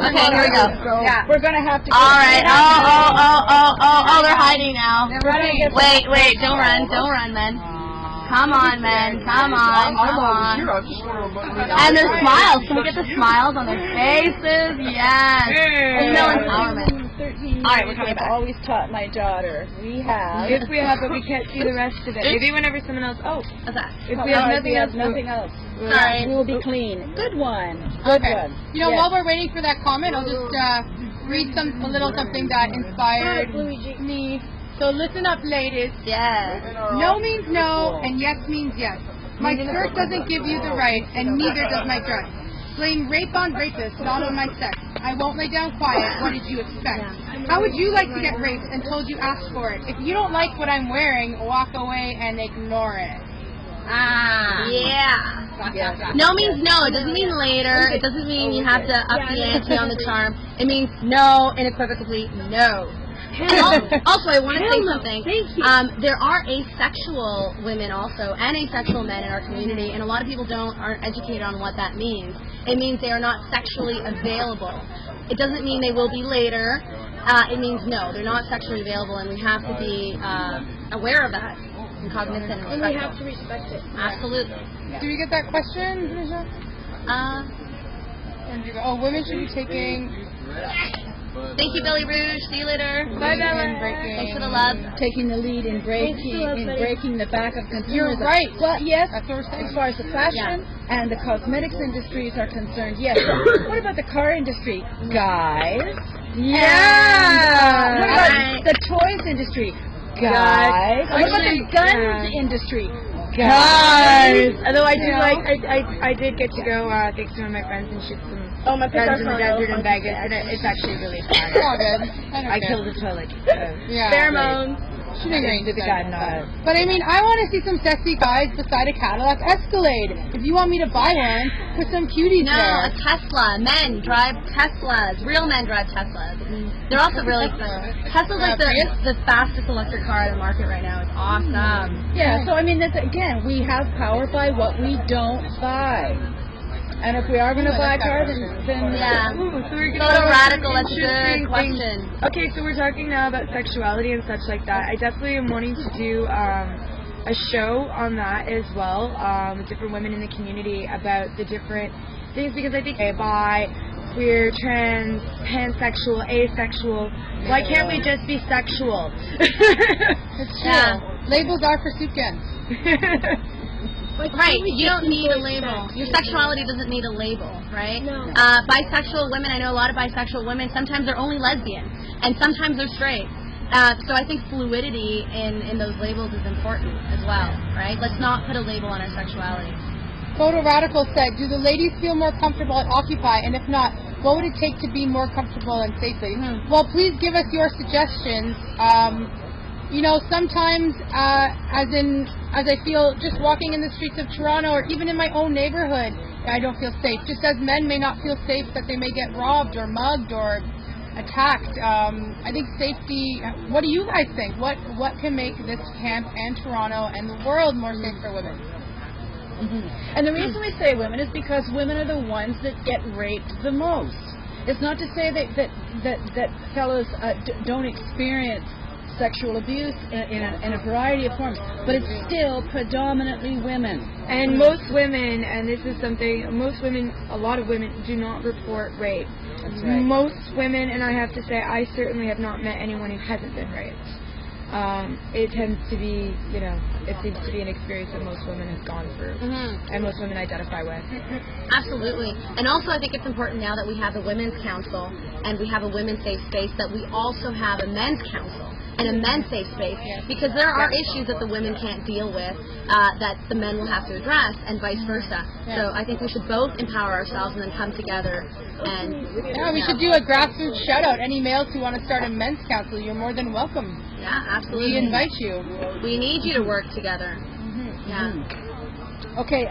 [SPEAKER 7] Okay, here we go.
[SPEAKER 2] Yeah.
[SPEAKER 3] We're going to have to
[SPEAKER 7] All right. Oh, they're hiding now. Wait, don't run, men. Come on, men. Come on. And their smiles. Can we get the smiles on their faces? Yes. There's no empowerment. All right, we're coming back.
[SPEAKER 3] I've always taught my daughter. We have.
[SPEAKER 4] Yes, we have, but we can't see the rest of it. Maybe whenever someone else. Oh,
[SPEAKER 7] What's that?
[SPEAKER 4] if we have nothing else.
[SPEAKER 3] nothing else.
[SPEAKER 7] Sorry.
[SPEAKER 3] We'll be clean. Good one. Good
[SPEAKER 2] Okay.
[SPEAKER 3] one.
[SPEAKER 2] You know,
[SPEAKER 3] Yes.
[SPEAKER 2] while we're waiting for that comment, I'll just read a little something that inspired me. So listen up, ladies.
[SPEAKER 7] Yes.
[SPEAKER 2] No means no, and yes means yes. My skirt doesn't give you the right, and neither does my dress. Blame rape on rapists, not on my sex. I won't lay down quiet. What did you expect? How would you like to get raped and told you asked for it? If you don't like what I'm wearing, walk away and ignore it.
[SPEAKER 7] Yeah. No means no. It doesn't mean later. It doesn't mean you have to up the ante on the charm. It means no, unequivocally no. And also, I want to say something. There are asexual women also, and asexual men in our community, and a lot of people aren't educated on what that means. It means they are not sexually available. It doesn't mean they will be later. It means no, they're not sexually available, and we have to be aware of that and cognizant and
[SPEAKER 6] And we
[SPEAKER 7] respectful.
[SPEAKER 6] have to respect it.
[SPEAKER 7] Absolutely.
[SPEAKER 2] Do we get that question, Nisha? Oh, women should be taking.
[SPEAKER 7] Thank you, Billy Rouge. See you later.
[SPEAKER 2] Bye,
[SPEAKER 7] Thanks for the love.
[SPEAKER 3] Taking the lead in breaking the back of consumerism.
[SPEAKER 2] You're right.
[SPEAKER 3] Well, yes,
[SPEAKER 2] That's what we're saying.
[SPEAKER 3] as far as the fashion and the cosmetics industries are concerned, yes. What about the car industry? Guys?
[SPEAKER 4] Yeah.
[SPEAKER 3] What about the toys industry? Guys. What about the guns industry?
[SPEAKER 4] Guys. Although I did I did get to go thanks to one of my friends and shoot some
[SPEAKER 6] my
[SPEAKER 4] guns in the desert in Vegas, and it's actually really fun.
[SPEAKER 2] It's all good.
[SPEAKER 4] I killed a toilet.
[SPEAKER 2] Yeah.
[SPEAKER 4] Pheromones.
[SPEAKER 2] Shooting range.
[SPEAKER 3] The guy nod.
[SPEAKER 2] But I mean, I want to see some sexy guys beside a Cadillac Escalade. If you want me to buy one, put some cuties
[SPEAKER 7] No,
[SPEAKER 2] there.
[SPEAKER 7] a Tesla. Men drive Teslas. Real men drive Teslas. They're also really expensive. Tesla's like the fastest electric car on the market right now. It's awesome.
[SPEAKER 3] Yeah, so I mean, that's, again, we have power by what we don't buy. And if we are going to buy a car, then
[SPEAKER 7] Yeah.
[SPEAKER 4] Ooh, so we're
[SPEAKER 7] So
[SPEAKER 4] gonna
[SPEAKER 7] radical. That's a
[SPEAKER 4] interesting
[SPEAKER 7] good question.
[SPEAKER 4] Okay, so we're talking now about sexuality and such like that. I definitely am wanting to do a show on that as well, with different women in the community about the different things, because I think bi, queer, trans, pansexual, asexual. Why can't we just be sexual?
[SPEAKER 2] It's true.
[SPEAKER 7] Yeah.
[SPEAKER 2] Labels are for soup cans.
[SPEAKER 7] Right, you don't need a label. Your sexuality doesn't need a label, right?
[SPEAKER 6] No.
[SPEAKER 7] Bisexual women, I know a lot of bisexual women, sometimes they're only lesbian, and sometimes they're straight. So I think fluidity in those labels is important as well, right? Let's not put a label on our sexuality.
[SPEAKER 2] Photo Radical said, do the ladies feel more comfortable at Occupy? And if not, what would it take to be more comfortable and safely? Well, please give us your suggestions. You know, sometimes, as I feel just walking in the streets of Toronto or even in my own neighborhood, I don't feel safe. Just as men may not feel safe that they may get robbed or mugged or attacked. I think safety, what do you guys think? What can make this camp and Toronto and the world more safe for women?
[SPEAKER 3] And the reason we say women is because women are the ones that get raped the most. It's not to say that fellows don't experience sexual abuse in a variety of forms, but it's still predominantly women.
[SPEAKER 4] And most women, and this is something, a lot of women do not report rape.
[SPEAKER 3] That's right.
[SPEAKER 4] Most women, and I have to say, I certainly have not met anyone who hasn't been raped. It tends to be, it seems to be an experience that most women have gone through, and most women identify with.
[SPEAKER 7] Absolutely. And also I think it's important now that we have a women's council and we have a women's safe space that we also have a men's council and a men's safe space, because there are issues that the women can't deal with that the men will have to address, and vice versa. So I think we should both empower ourselves and then come together and...
[SPEAKER 2] Yeah, we should do a grassroots shout-out. Any males who want to start a men's council, you're more than welcome.
[SPEAKER 7] Yeah, absolutely.
[SPEAKER 2] We invite you.
[SPEAKER 7] We need you to work together. Yeah.
[SPEAKER 3] Okay,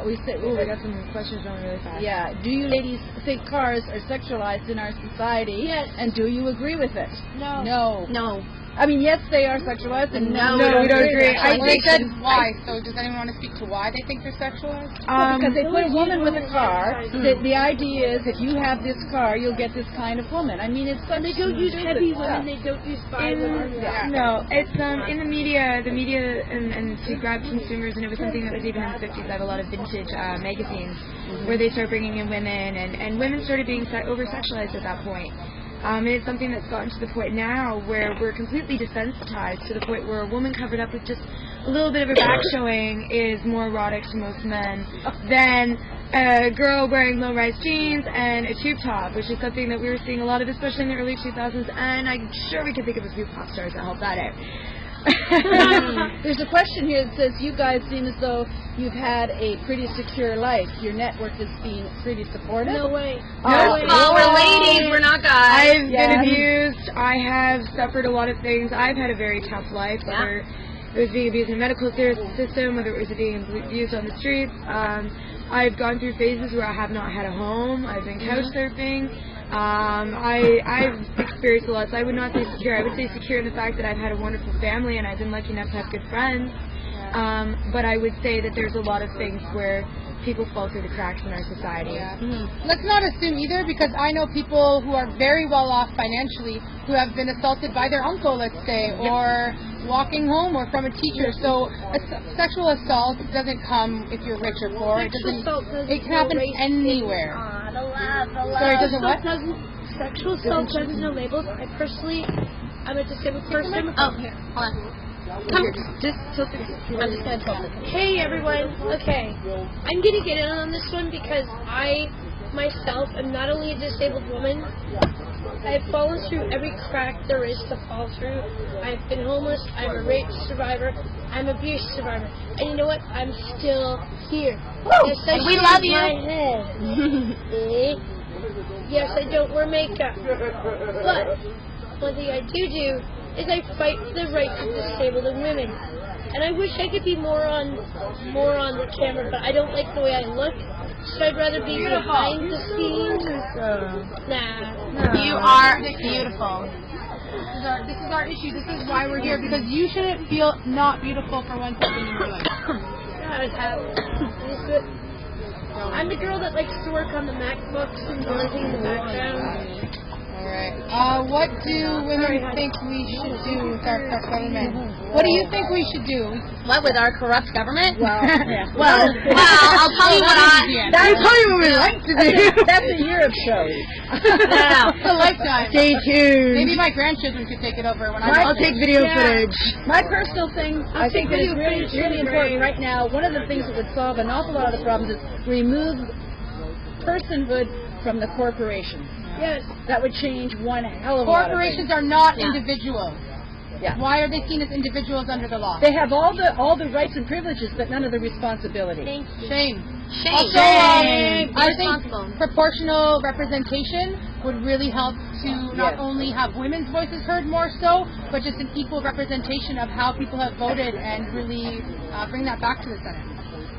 [SPEAKER 3] we
[SPEAKER 4] got some questions going really fast.
[SPEAKER 3] Yeah, do you ladies think cars are sexualized in our society?
[SPEAKER 6] Yes.
[SPEAKER 3] And do you agree with it?
[SPEAKER 6] No.
[SPEAKER 3] No.
[SPEAKER 7] No.
[SPEAKER 3] I mean, yes, they are sexualized, and
[SPEAKER 7] No,
[SPEAKER 4] we don't agree.
[SPEAKER 2] I said why, so does anyone want to speak to why they think they're sexualized?
[SPEAKER 3] Because they put a woman with a car. The idea is if you have this car, you'll get this kind of woman. I mean, it's such
[SPEAKER 6] They don't use heavy women,
[SPEAKER 3] stuff.
[SPEAKER 6] they don't use bi women.
[SPEAKER 4] No, it's in the media, and to grab consumers, and it was something that was even in the 50s. I have a lot of vintage magazines where they start bringing in women, and women started being over-sexualized at that point. And it's something that's gotten to the point now where we're completely desensitized to the point where a woman covered up with just a little bit of her back showing is more erotic to most men than a girl wearing low-rise jeans and a tube top, which is something that we were seeing a lot of, especially in the early 2000s, and I'm sure we can think of a few pop stars that helped that out.
[SPEAKER 3] There's a question here that says, you guys seem as though you've had a pretty secure life. Your network has been pretty supportive.
[SPEAKER 6] No way.
[SPEAKER 7] Oh, we're ladies, we're not guys.
[SPEAKER 4] I've been abused. I have suffered a lot of things. I've had a very tough life, whether it was being abused in the medical system, whether it was being abused on the streets. I've gone through phases where I have not had a home. I've been couch surfing. I've experienced a lot, so I would not say secure. I would say secure in the fact that I've had a wonderful family and I've been lucky enough to have good friends. But I would say that there's a lot of things where people fall through the cracks in our society.
[SPEAKER 2] Yeah. Let's not assume either, because I know people who are very well off financially who have been assaulted by their uncle, let's say, or walking home or from a teacher. So sexual assault doesn't come if you're rich or poor. It can happen anywhere. Sorry, it doesn't what?
[SPEAKER 6] Sexual assault doesn't know labels. I'm a disabled person.
[SPEAKER 7] Oh, here, hold on. Come, just tilt it. I'm just going to tilt it.
[SPEAKER 6] Hey everyone, okay, I'm going to get in on this one because I, myself, am not only a disabled woman, I've fallen through every crack there is to fall through. I've been homeless, I'm a rape survivor, I'm an abuse survivor, and you know what, I'm still here. Yes, I
[SPEAKER 7] We
[SPEAKER 6] shave
[SPEAKER 7] love you.
[SPEAKER 6] my head. Yes, I don't wear makeup, but one thing I do is I fight for the rights of disabled and women. And I wish I could be more on the camera, but I don't like the way I look. So I'd rather be behind the scenes. Nah.
[SPEAKER 7] You are beautiful.
[SPEAKER 2] This is our issue. This is why we're here, because you shouldn't feel not beautiful for one second in your life.
[SPEAKER 6] I'm the girl that likes to work on the MacBooks and everything in the background.
[SPEAKER 2] Alright. What do women think we should do with our corrupt government? What do you think we should do?
[SPEAKER 7] What, with our corrupt government?
[SPEAKER 3] Well, yeah.
[SPEAKER 7] Well, I'll tell you what
[SPEAKER 3] I'll tell you what we like to do. That's a Europe show.
[SPEAKER 2] It's a lifetime.
[SPEAKER 3] Stay tuned.
[SPEAKER 2] Maybe my grandchildren could take it over when
[SPEAKER 3] I'll
[SPEAKER 2] take
[SPEAKER 3] video footage. My personal thing, I think that is really, really important right now. One of the things that would solve an awful lot of the problems is remove personhood from the corporations.
[SPEAKER 6] Yes.
[SPEAKER 3] That would change one hell of a lot of
[SPEAKER 2] Corporations
[SPEAKER 3] things.
[SPEAKER 2] are not individuals.
[SPEAKER 3] Yeah.
[SPEAKER 2] Why are they seen as individuals under the law?
[SPEAKER 3] They have all the rights and privileges, but none of the responsibility.
[SPEAKER 6] Thank you.
[SPEAKER 2] Shame.
[SPEAKER 7] Shame.
[SPEAKER 2] Also,
[SPEAKER 7] Shame.
[SPEAKER 2] I think proportional representation would really help to not only have women's voices heard more so, but just an equal representation of how people have voted and really bring that back to the Senate.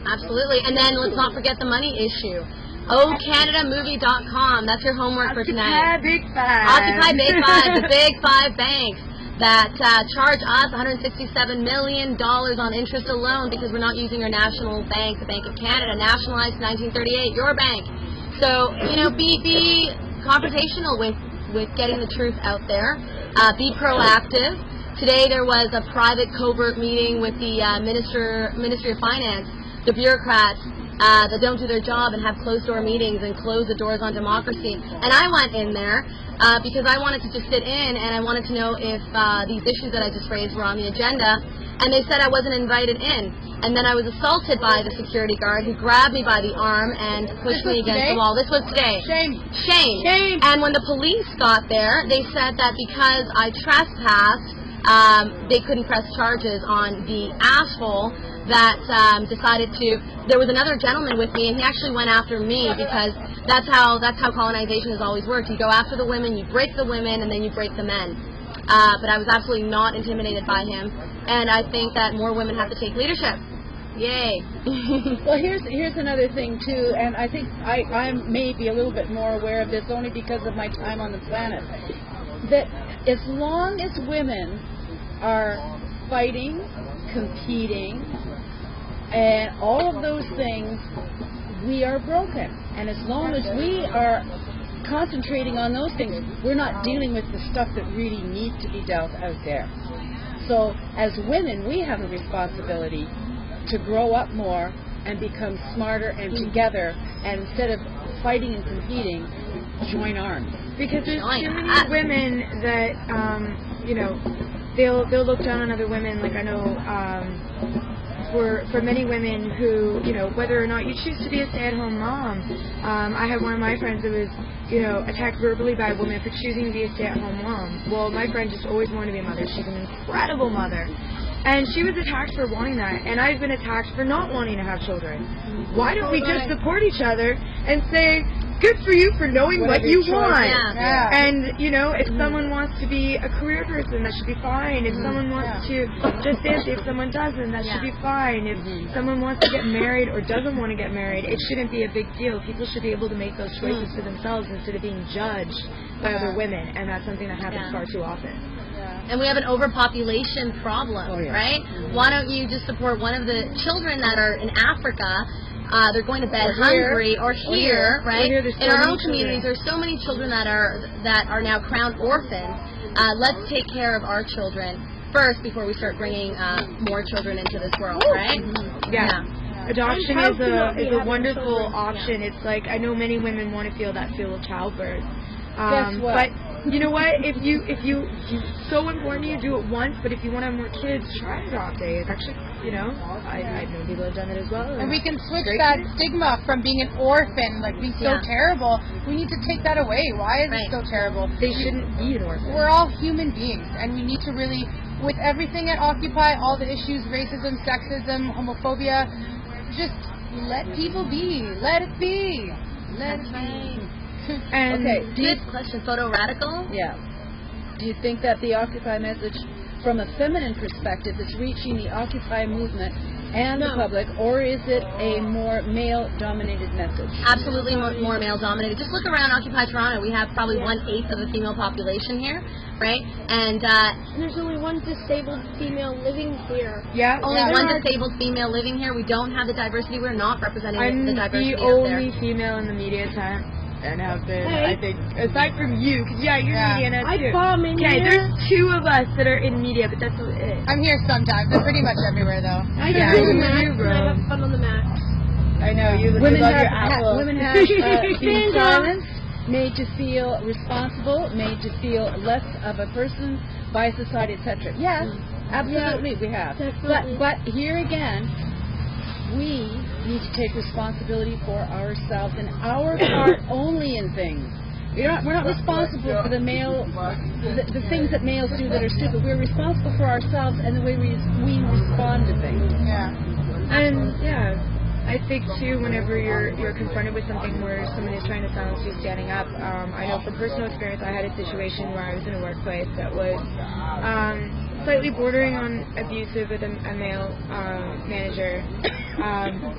[SPEAKER 7] Absolutely. And then let's not forget the money issue. OCanadaMovie.com. That's your homework for tonight.
[SPEAKER 3] Big Five.
[SPEAKER 7] Occupy Big Five, the Big Five banks that charge us $167 million on interest alone because we're not using our national bank, the Bank of Canada, nationalized in 1938, your bank. So, be confrontational with getting the truth out there. Be proactive. Today there was a private covert meeting with the Ministry of Finance, the bureaucrats that don't do their job and have closed-door meetings and close the doors on democracy. And I went in there because I wanted to just sit in and I wanted to know if these issues that I just raised were on the agenda. And they said I wasn't invited in. And then I was assaulted by the security guard who grabbed me by the arm and pushed me against the wall. This was today.
[SPEAKER 2] Shame.
[SPEAKER 7] Shame.
[SPEAKER 2] Shame.
[SPEAKER 7] And when the police got there, they said that because I trespassed, they couldn't press charges on the asshole that decided to. There was another gentleman with me, and he actually went after me because that's how colonization has always worked. You go after the women, you break the women, and then you break the men. But I was absolutely not intimidated by him, and I think that more women have to take leadership. Yay.
[SPEAKER 3] Well, here's another thing too, and I think I may be a little bit more aware of this only because of my time on the planet. That as long as women are fighting, competing, and all of those things, we are broken. And as long as we are concentrating on those things, we're not dealing with the stuff that really needs to be dealt out there. So as women, we have a responsibility to grow up more and become smarter and together, and instead of fighting and competing, join arms.
[SPEAKER 4] Because there's too many women that, they'll look down on other women. Like I know, for many women who, whether or not you choose to be a stay-at-home mom, I had one of my friends that was, attacked verbally by a woman for choosing to be a stay-at-home mom. Well, my friend just always wanted to be a mother. She's an incredible mother. And she was attacked for wanting that, and I've been attacked for not wanting to have children. Why don't we just support each other and say, good for you for knowing what you want.
[SPEAKER 7] Yeah.
[SPEAKER 4] And, if someone wants to be a career person, that should be fine. If someone wants to just dance, if someone doesn't, that should be fine. If someone wants to get married or doesn't want to get married, it shouldn't be a big deal. People should be able to make those choices for themselves instead of being judged by other women, and that's something that happens far too often.
[SPEAKER 7] And we have an overpopulation problem, right? Why don't you just support one of the children that are in Africa? They're going to bed hungry, or here, right? In our own communities, there's so many children that are now crowned orphans. Let's take care of our children first before we start bringing more children into this world, right?
[SPEAKER 4] Yeah. Adoption is a wonderful option. It's like, I know many women want to feel that feel of childbirth.
[SPEAKER 3] Guess what?
[SPEAKER 4] But you know what? If it's so important to you, do it once. But if you want to have more kids, try adopting. It's actually, I know people have done it as well.
[SPEAKER 2] And we can switch that stigma from being an orphan, like being so terrible. We need to take that away. Why is it so terrible?
[SPEAKER 4] They shouldn't be an orphan.
[SPEAKER 2] We're all human beings, and we need to really, with everything at Occupy, all the issues, racism, sexism, homophobia, just let people be. Let it be. Let it be.
[SPEAKER 4] And
[SPEAKER 7] good question. Photo radical?
[SPEAKER 3] Yeah. Do you think that the Occupy message, from a feminine perspective, is reaching the Occupy movement and the public, or is it a more male-dominated message?
[SPEAKER 7] Absolutely more male-dominated. Just look around Occupy Toronto. We have probably 1/8 of the female population here, right? And
[SPEAKER 6] there's only one disabled female living here.
[SPEAKER 4] Yeah,
[SPEAKER 7] only one disabled female living here. We don't have the diversity. We're not representing the diversity
[SPEAKER 4] I'm the
[SPEAKER 7] out there.
[SPEAKER 4] only female in the media tent. And have been, I think, aside from you, because you're media now too.
[SPEAKER 6] I bomb in
[SPEAKER 4] Okay,
[SPEAKER 6] here.
[SPEAKER 4] there's 2 of us that are in media, but that's it.
[SPEAKER 2] I'm here sometimes. I'm pretty much everywhere, though.
[SPEAKER 6] I get on the mat and I have fun on the mat.
[SPEAKER 4] I know, you love
[SPEAKER 3] Women
[SPEAKER 4] your
[SPEAKER 3] have
[SPEAKER 4] apple.
[SPEAKER 3] women have been silenced, made to feel responsible, made to feel less of a person by society, etc. Yes, absolutely, we have.
[SPEAKER 6] Definitely.
[SPEAKER 3] But here again, we need to take responsibility for ourselves and our part only in things. We're not responsible for the things that males do that are stupid. We're responsible for ourselves and the way we respond to things.
[SPEAKER 2] Yeah.
[SPEAKER 4] And I think too, whenever you're confronted with something where someone is trying to silence you standing up, I know from personal experience I had a situation where I was in a workplace that was slightly bordering on abusive with a male manager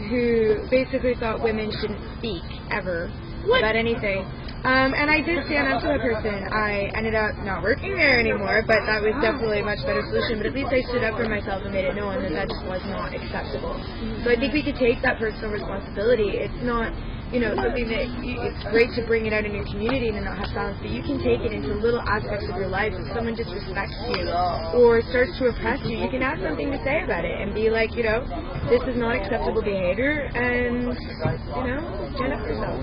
[SPEAKER 4] who basically thought women shouldn't speak ever about anything. And I did stand up to that person. I ended up not working there anymore, but that was definitely a much better solution. But at least I stood up for myself and made it known that that just was not acceptable. So I think we could take that personal responsibility. It's not, something that it's great to bring it out in your community and not have silence, but you can take it into little aspects of your life. If someone disrespects you or starts to oppress you, you can have something to say about it and be like, this is not acceptable behavior, and, stand up for yourself.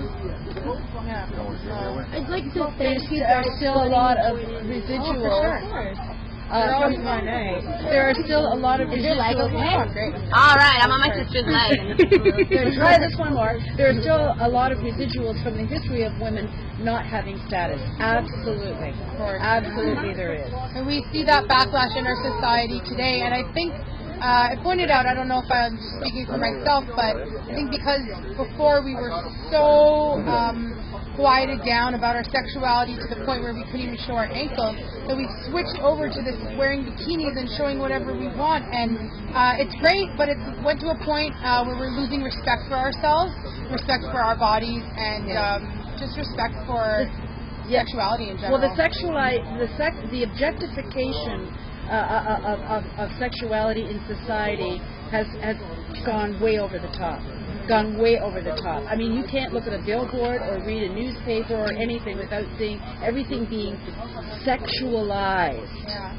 [SPEAKER 6] I'd like to thank you
[SPEAKER 3] There's
[SPEAKER 6] guys
[SPEAKER 3] still a lot of
[SPEAKER 6] residuals.
[SPEAKER 3] There are still a lot of residuals.
[SPEAKER 7] All right, I'm on my sister's leg.
[SPEAKER 3] Try this one more. There are still a lot of residuals from the history of women not having status. Absolutely. Absolutely there is.
[SPEAKER 2] And we see that backlash in our society today, and I think I pointed out, I don't know if I'm speaking for myself, but I think because before we were so quieted down about our sexuality to the point where we couldn't even show our ankles, that we switched over to this wearing bikinis and showing whatever we want, and it's great, but it went to a point where we're losing respect for ourselves, respect for our bodies, and just respect for sexuality in general.
[SPEAKER 3] Well, the objectification of sexuality in society has gone way over the top. I mean, you can't look at a billboard or read a newspaper or anything without seeing everything being sexualized.
[SPEAKER 2] Yeah.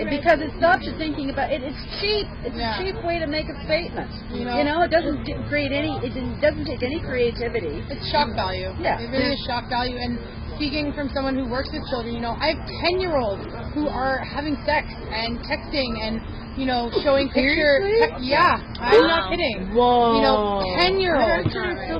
[SPEAKER 3] Because it stops you thinking about it. It's cheap. It's a cheap way to make a statement. It doesn't create any. It doesn't take any creativity.
[SPEAKER 2] It's shock value.
[SPEAKER 3] Yeah.
[SPEAKER 2] It really is shock value. And speaking from someone who works with children, I have 10-year-olds who are having sex and texting and showing pictures. Yeah, I'm not kidding.
[SPEAKER 4] Whoa.
[SPEAKER 2] 10-year-olds,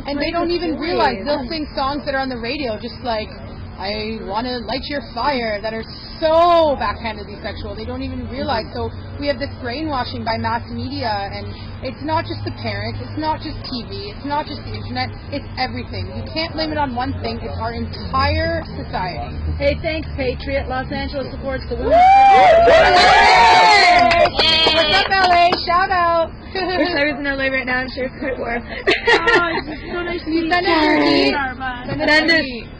[SPEAKER 2] and they don't even realize they'll sing songs that are on the radio, just like I want to light your fire, that are so backhandedly sexual. They don't even realize. So we have this brainwashing by mass media, and it's not just the parents, it's not just TV, it's not just the internet, it's everything. You can't blame it on one thing, it's our entire society.
[SPEAKER 3] Hey, thanks, Patriot. Los Angeles supports the women.
[SPEAKER 2] What's up, LA? Shout out.
[SPEAKER 4] Wish I was in LA right now. I'm sure it's quite warm.
[SPEAKER 6] It's so nice to meet you.
[SPEAKER 2] Send us your heat.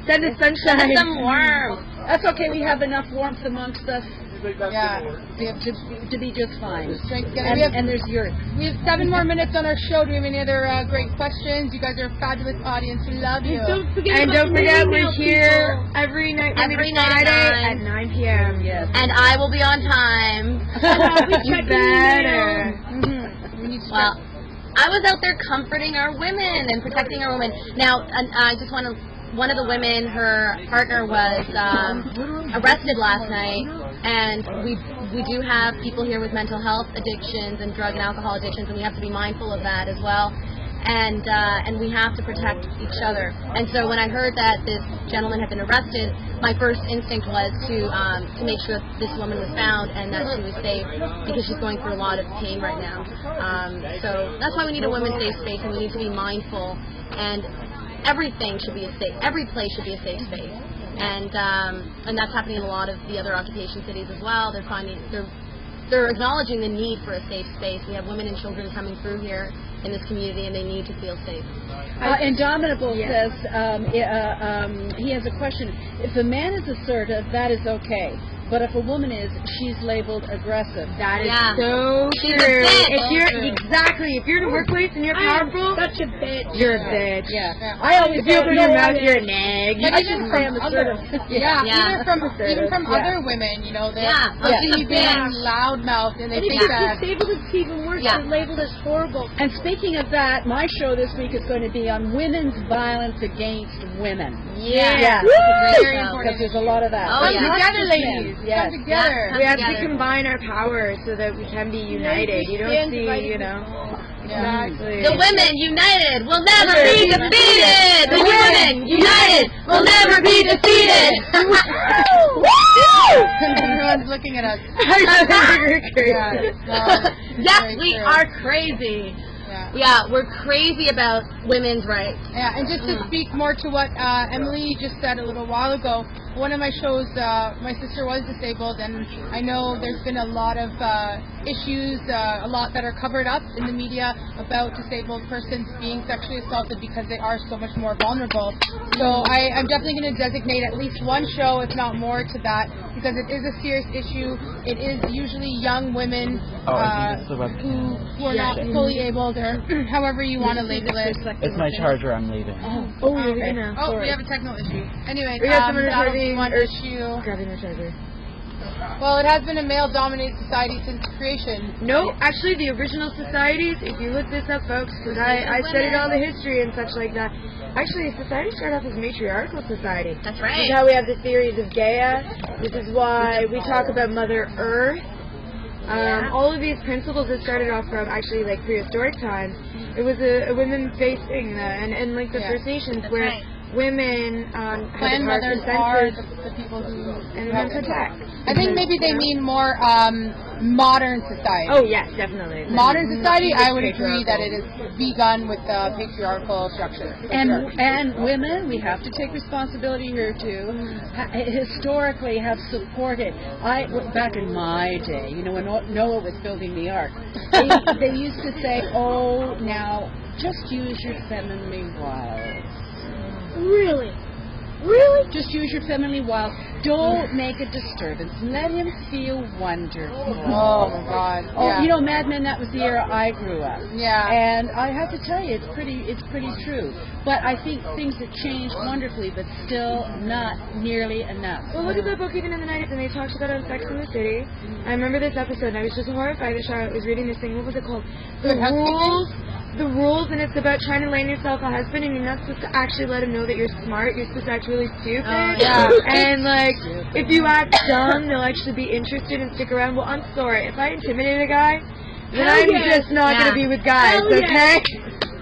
[SPEAKER 4] Send us sunshine.
[SPEAKER 7] Some warmth.
[SPEAKER 3] That's okay. We have enough warmth amongst us
[SPEAKER 2] Yeah.
[SPEAKER 3] to be just fine.
[SPEAKER 2] Strength together.
[SPEAKER 3] And there's yours.
[SPEAKER 2] We have 7 more minutes on our show. Do we have any other great questions? You guys are a fabulous audience. We love you.
[SPEAKER 6] Don't forget
[SPEAKER 4] we're here every night,
[SPEAKER 7] Every night
[SPEAKER 4] Friday
[SPEAKER 7] at
[SPEAKER 4] at 9 p.m.
[SPEAKER 3] Yes.
[SPEAKER 7] And I will be on time.
[SPEAKER 4] You better.
[SPEAKER 2] We need to
[SPEAKER 7] Well, I was out there comforting our women and protecting our women. Now, I just want to. One of the women, her partner was arrested last night, and we do have people here with mental health addictions and drug and alcohol addictions, and we have to be mindful of that as well. And we have to protect each other. And so when I heard that this gentleman had been arrested, my first instinct was to make sure this woman was found and that she was safe, because she's going through a lot of pain right now. So that's why we need a women's safe space, and we need to be mindful. And every place should be a safe space. and that's happening in a lot of the other occupation cities as well. They're acknowledging the need for a safe space. We have women and children coming through here in this community, and they need to feel safe.
[SPEAKER 3] Indomitable says he has a question. If a man is assertive, that is okay. But if a woman is, she's labeled aggressive.
[SPEAKER 4] That is so
[SPEAKER 7] She's
[SPEAKER 4] true.
[SPEAKER 7] a bitch.
[SPEAKER 4] If you're in a workplace and you're powerful,
[SPEAKER 6] Such a bitch.
[SPEAKER 4] you're a bitch.
[SPEAKER 3] Yeah. I always
[SPEAKER 4] If you open your mouth, you're a nag.
[SPEAKER 2] But
[SPEAKER 3] I
[SPEAKER 2] even
[SPEAKER 3] should say I'm
[SPEAKER 2] from
[SPEAKER 3] assertive.
[SPEAKER 2] even from
[SPEAKER 3] Yeah.
[SPEAKER 2] other women, you know, they're
[SPEAKER 7] Yeah.
[SPEAKER 2] being loudmouthed, and they
[SPEAKER 6] And if
[SPEAKER 2] think
[SPEAKER 6] you're
[SPEAKER 2] that.
[SPEAKER 6] disabled, it's even worse.
[SPEAKER 7] Yeah.
[SPEAKER 6] You're labeled as horrible.
[SPEAKER 3] And speaking of that, my show this week is going to be on women's violence against women.
[SPEAKER 4] Yeah.
[SPEAKER 2] Very
[SPEAKER 3] Because
[SPEAKER 2] important.
[SPEAKER 3] there's a lot of that.
[SPEAKER 7] Oh,
[SPEAKER 2] Come
[SPEAKER 7] yeah.
[SPEAKER 2] together, ladies.
[SPEAKER 3] Yes.
[SPEAKER 2] Come together.
[SPEAKER 7] Yeah.
[SPEAKER 4] We have to
[SPEAKER 7] Together.
[SPEAKER 4] combine our powers so that we can be united. You don't see, you know.
[SPEAKER 2] Yeah.
[SPEAKER 4] Exactly.
[SPEAKER 7] The women united will never be defeated. The women united will never be defeated.
[SPEAKER 2] Everyone's looking at us.
[SPEAKER 7] Yes,
[SPEAKER 2] Very
[SPEAKER 7] we
[SPEAKER 2] true.
[SPEAKER 7] are crazy. Yeah, we're crazy about women's rights.
[SPEAKER 2] Yeah, and just to speak more to what Emily just said a little while ago, one of my shows, my sister was disabled, and I know there's been a lot of issues, a lot that are covered up in the media about disabled persons being sexually assaulted because they are so much more vulnerable. So I'm definitely going to designate at least one show, if not more, to that, because it is a serious issue. It is usually young women who are not fully abled, or however you want to label it.
[SPEAKER 5] It's my charger. I'm leaving.
[SPEAKER 4] Oh, you're leaving now.
[SPEAKER 2] Oh, we have a technical issue. Anyway,
[SPEAKER 4] We got someone
[SPEAKER 2] that'll
[SPEAKER 4] recording
[SPEAKER 2] be one
[SPEAKER 4] or
[SPEAKER 2] issue.
[SPEAKER 4] grabbing the charger.
[SPEAKER 2] Well, it has been a male-dominated society since creation.
[SPEAKER 4] No, actually, the original societies, if you look this up, folks, because I studied all the history and such like that. Actually, society started off as a matriarchal society.
[SPEAKER 7] That's
[SPEAKER 4] This
[SPEAKER 7] right.
[SPEAKER 4] is how we have the theories of Gaia. This is why we talk about Mother Earth. All of these principles that started off from actually like prehistoric times. It was a women-based thing, and like the First Nations, where
[SPEAKER 7] right.
[SPEAKER 4] women had the
[SPEAKER 2] Clan
[SPEAKER 4] power
[SPEAKER 2] mothers
[SPEAKER 4] consensus
[SPEAKER 2] are the people who
[SPEAKER 4] and then protect.
[SPEAKER 2] I think maybe they mean more modern society.
[SPEAKER 4] Oh yes, definitely.
[SPEAKER 2] Modern society, I would
[SPEAKER 4] Patriarchal.
[SPEAKER 2] agree that it has begun with the patriarchal structure.
[SPEAKER 3] And women, we have to take responsibility here too. Historically, have supported. Back in my day, you know, when Noah was building the ark, they used to say, "Oh, now just use your feminine wiles.
[SPEAKER 6] Really? Really?
[SPEAKER 3] Just use your feminine wiles. Don't make a disturbance. Let him feel wonderful."
[SPEAKER 2] Oh my God.
[SPEAKER 3] Oh,
[SPEAKER 2] Yeah.
[SPEAKER 3] you know, Mad Men, that was the era I grew up.
[SPEAKER 2] Yeah.
[SPEAKER 3] And I have to tell you, it's pretty true. But I think things have changed wonderfully, but still not nearly enough.
[SPEAKER 4] Well, look at the book even in the 90s, and they talked about it on Sex and the City. I remember this episode, and I was just horrified that Charlotte was reading this thing. What was it called?
[SPEAKER 2] Good Housekeeping?
[SPEAKER 4] The rules, and it's about trying to land yourself a husband, and you're not supposed to actually let him know that you're smart. You're supposed to act really stupid.
[SPEAKER 2] yeah.
[SPEAKER 4] And, like, if you act dumb, they'll actually be interested and stick around. Well, I'm sorry. If I intimidate a guy, then
[SPEAKER 6] Hell
[SPEAKER 4] I'm
[SPEAKER 6] yeah.
[SPEAKER 4] just not going to be with guys,
[SPEAKER 6] Hell yeah.
[SPEAKER 4] okay?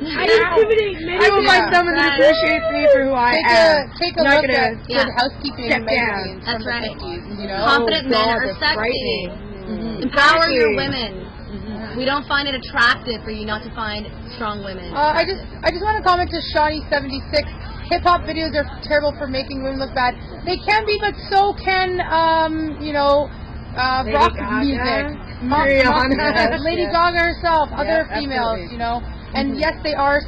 [SPEAKER 6] I intimidate many
[SPEAKER 4] I will find
[SPEAKER 2] Yeah.
[SPEAKER 4] someone that appreciates me for who I am.
[SPEAKER 2] Take a
[SPEAKER 4] Not
[SPEAKER 2] look
[SPEAKER 4] gonna
[SPEAKER 2] at
[SPEAKER 7] Yeah.
[SPEAKER 2] Good Housekeeping
[SPEAKER 4] step down.
[SPEAKER 2] magazines
[SPEAKER 7] That's
[SPEAKER 2] from
[SPEAKER 7] right.
[SPEAKER 2] the 50s, you know?
[SPEAKER 7] Confident men
[SPEAKER 4] God,
[SPEAKER 7] are
[SPEAKER 4] that's
[SPEAKER 7] sexy.
[SPEAKER 4] frightening.
[SPEAKER 7] Empower
[SPEAKER 4] Exactly.
[SPEAKER 7] your women. We don't find it attractive for you not to find strong women.
[SPEAKER 2] I just want to comment to Shawnee76. Hip hop videos are terrible for making women look bad. They can be, but so can rock
[SPEAKER 4] Gaga.
[SPEAKER 2] music.
[SPEAKER 4] Rihanna.
[SPEAKER 2] Lady Gaga herself, other
[SPEAKER 3] Yeah,
[SPEAKER 2] females,
[SPEAKER 3] absolutely.
[SPEAKER 2] you know. And yes, they are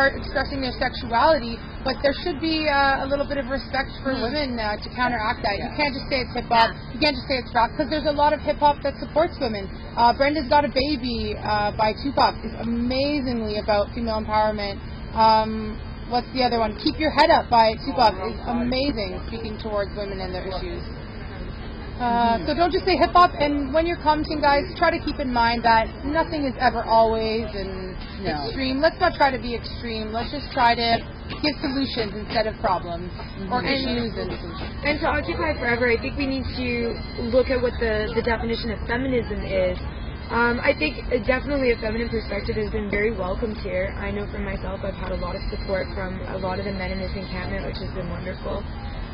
[SPEAKER 2] expressing their sexuality, but there should be a little bit of respect for women to counteract that. You can't just say it's hip hop. You can't just say it's rock, because there's a lot of hip hop that supports women. Brenda's Got a Baby by Tupac is amazingly about female empowerment. What's the other one? Keep Your Head Up by Tupac is amazing, speaking towards women and their issues. So don't just say hip hop, and when you're commenting, guys, try to keep in mind that nothing is ever always extreme. Let's not try to be extreme. Let's just try to give solutions instead of problems or issues and solutions.
[SPEAKER 4] And to Occupy Forever, I think we need to look at what the definition of feminism is. I think definitely a feminine perspective has been very welcomed here. I know for myself, I've had a lot of support from a lot of the men in this encampment, which has been wonderful.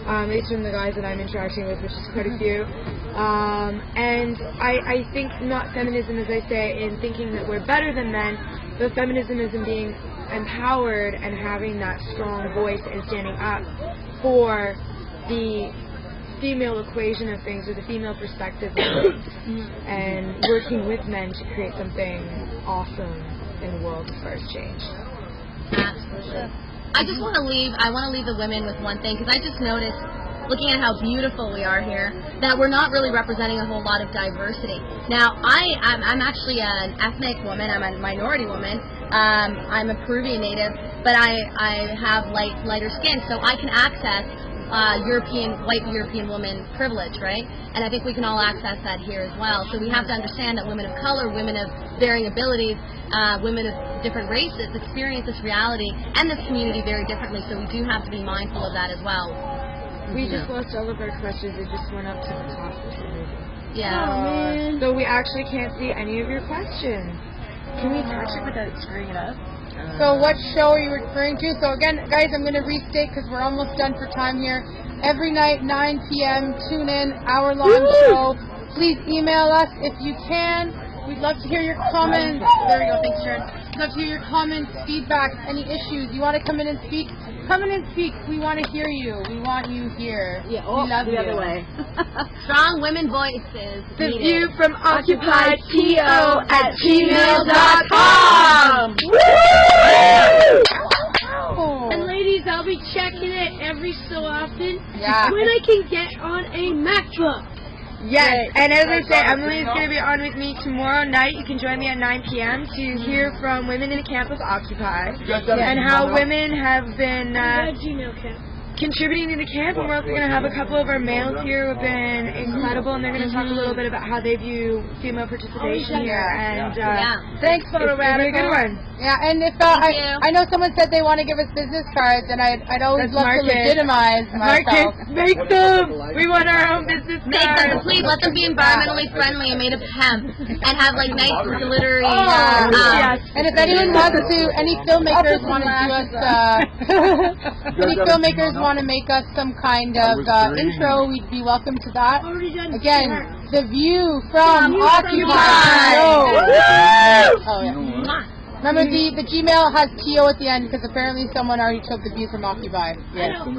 [SPEAKER 4] At least from the guys that I'm interacting with, which is quite a few. And I think not feminism, as I say, in thinking that we're better than men, but feminism is in being empowered and having that strong voice and standing up for the female equation of things, or the female perspective of things, and working with men to create something awesome in the world as far as change.
[SPEAKER 7] Absolutely. I want to leave the women with one thing, because I just noticed, looking at how beautiful we are here, that we're not really representing a whole lot of diversity. Now, I'm actually an ethnic woman. I'm a minority woman. I'm a Peruvian native, but I have lighter skin, so I can access white European woman privilege, right? And I think we can all access that here as well. So we have to understand that women of color, women of varying abilities, women of different races experience this reality and this community very differently. So we do have to be mindful of that as well.
[SPEAKER 4] We just lost all of our questions. It just went up to the top for some reason.
[SPEAKER 7] Yeah.
[SPEAKER 4] So we actually can't see any of your questions.
[SPEAKER 3] Can we touch it without screwing it up?
[SPEAKER 2] So what show are you referring to? So again, guys, I'm going to restate because we're almost done for time here. Every night, 9 p.m., tune in, hour-long show. Please email us if you can. We'd love to hear your comments. There we go. Thanks, Sharon. We'd love to hear your comments, feedback, any issues. You want to come in and speak? Come in and speak. We want to hear you. We want you here.
[SPEAKER 3] Yeah,
[SPEAKER 2] we love
[SPEAKER 3] the
[SPEAKER 2] you.
[SPEAKER 3] other way.
[SPEAKER 7] Strong women voices.
[SPEAKER 4] The
[SPEAKER 7] needed.
[SPEAKER 4] view from OccupyTO@gmail.com.
[SPEAKER 6] And ladies, I'll be checking it every so often
[SPEAKER 2] Yeah.
[SPEAKER 6] when I can get on a MacBook.
[SPEAKER 4] Yes, and as I say, Emily's going to be on with me tomorrow night. You can join me at 9 p.m. to hear from women in a camp of Occupy and how women have been
[SPEAKER 6] Gmail account.
[SPEAKER 4] contributing to the camp. And we're also going to have a couple of our males here who have been incredible, and they're going to talk a little bit about how they view female participation here. And
[SPEAKER 2] Thanks, Photo
[SPEAKER 4] it's a good one.
[SPEAKER 2] Yeah, and if
[SPEAKER 7] Thank you.
[SPEAKER 2] I know someone said they want to give us business cards, and I'd always
[SPEAKER 4] That's
[SPEAKER 2] love to
[SPEAKER 4] Marcus.
[SPEAKER 2] legitimize myself.
[SPEAKER 4] Make them! We want our own business
[SPEAKER 7] Make them,
[SPEAKER 4] cards.
[SPEAKER 7] please let them be environmentally friendly and made of hemp and have like nice glittery.
[SPEAKER 4] Yes.
[SPEAKER 2] And if anyone wants to, any filmmakers want to do us, any filmmakers want to make us some kind of intro, we'd be welcome to that.
[SPEAKER 6] Already done.
[SPEAKER 2] Again, the view from Occupy. Oh yeah. Remember, the Gmail has TO at the end because apparently someone already took the view from Occupy.
[SPEAKER 6] I know.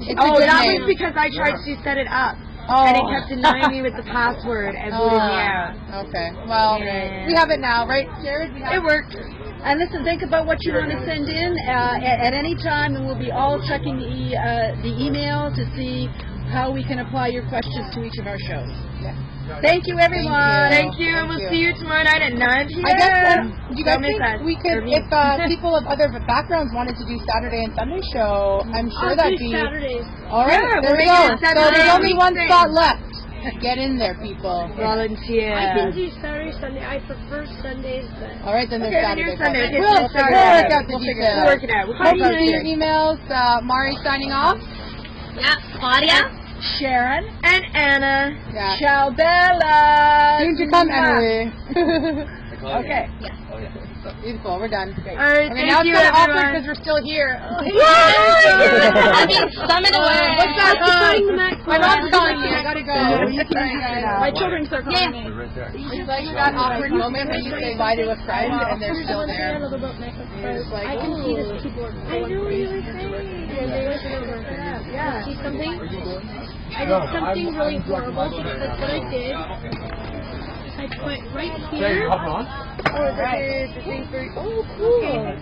[SPEAKER 2] It's a
[SPEAKER 4] Oh,
[SPEAKER 2] good
[SPEAKER 4] that
[SPEAKER 2] name.
[SPEAKER 4] was because I tried to set it up.
[SPEAKER 2] Oh.
[SPEAKER 4] And it kept denying me with the password and booting me out.
[SPEAKER 2] Okay. Well,
[SPEAKER 4] Yeah.
[SPEAKER 2] we have it now, right, Jared? We have
[SPEAKER 4] It worked.
[SPEAKER 3] And listen, think about what you want to send in at any time, and we'll be all checking the email to see how we can apply your questions to each of our shows.
[SPEAKER 2] Yeah.
[SPEAKER 3] Thank you, everyone.
[SPEAKER 4] Thank you, and we'll see you tomorrow night at 9 p.m.
[SPEAKER 2] I guess do you guys
[SPEAKER 4] Don't miss
[SPEAKER 2] think
[SPEAKER 4] us.
[SPEAKER 2] we could,
[SPEAKER 4] Or me.
[SPEAKER 2] if people of other backgrounds wanted to do Saturday and Sunday show, I'm sure
[SPEAKER 6] I'll
[SPEAKER 2] that'd
[SPEAKER 6] do
[SPEAKER 2] be
[SPEAKER 6] Saturdays.
[SPEAKER 2] all right.
[SPEAKER 4] Yeah,
[SPEAKER 2] there
[SPEAKER 4] we're
[SPEAKER 2] we
[SPEAKER 4] making
[SPEAKER 2] go.
[SPEAKER 4] it
[SPEAKER 2] So
[SPEAKER 4] Saturday
[SPEAKER 2] there's only one
[SPEAKER 4] weekday.
[SPEAKER 2] spot left. Get in there, people.
[SPEAKER 4] Volunteer.
[SPEAKER 6] I can do Saturday, Sunday. I prefer Sundays, but
[SPEAKER 2] All right, then there's
[SPEAKER 4] Okay, then
[SPEAKER 2] Saturday.
[SPEAKER 4] you're Sunday. Okay,
[SPEAKER 2] We'll
[SPEAKER 4] so
[SPEAKER 2] figure
[SPEAKER 4] Saturday.
[SPEAKER 2] work out the
[SPEAKER 4] We'll
[SPEAKER 2] details.
[SPEAKER 4] We'll work it out. We'll
[SPEAKER 2] Hope
[SPEAKER 4] talk
[SPEAKER 2] to see your
[SPEAKER 4] about it.
[SPEAKER 2] emails. Mari signing off.
[SPEAKER 7] Yeah, Claudia.
[SPEAKER 3] Sharon.
[SPEAKER 4] And Anna.
[SPEAKER 2] Yeah.
[SPEAKER 3] Ciao, Bella.
[SPEAKER 2] Soon to come, Emily.
[SPEAKER 3] Okay.
[SPEAKER 2] Beautiful. We're done.
[SPEAKER 4] All right,
[SPEAKER 2] Okay,
[SPEAKER 4] thank
[SPEAKER 2] now it's
[SPEAKER 4] you,
[SPEAKER 2] kind of awkward
[SPEAKER 4] everyone.
[SPEAKER 2] because we're still here.
[SPEAKER 7] I mean, summon away.
[SPEAKER 2] What's that?
[SPEAKER 6] Occupying the Mac
[SPEAKER 2] My mom's calling me. I gotta go.
[SPEAKER 3] My children are calling me.
[SPEAKER 2] It's like that awkward moment when you say bye to a friend and they're still there.
[SPEAKER 6] I can see this people are I know what you were saying. And they listen over. Yeah. See something? I did something really horrible because what I did is I put right here.
[SPEAKER 4] Oh, that is the thing for. Oh, cool.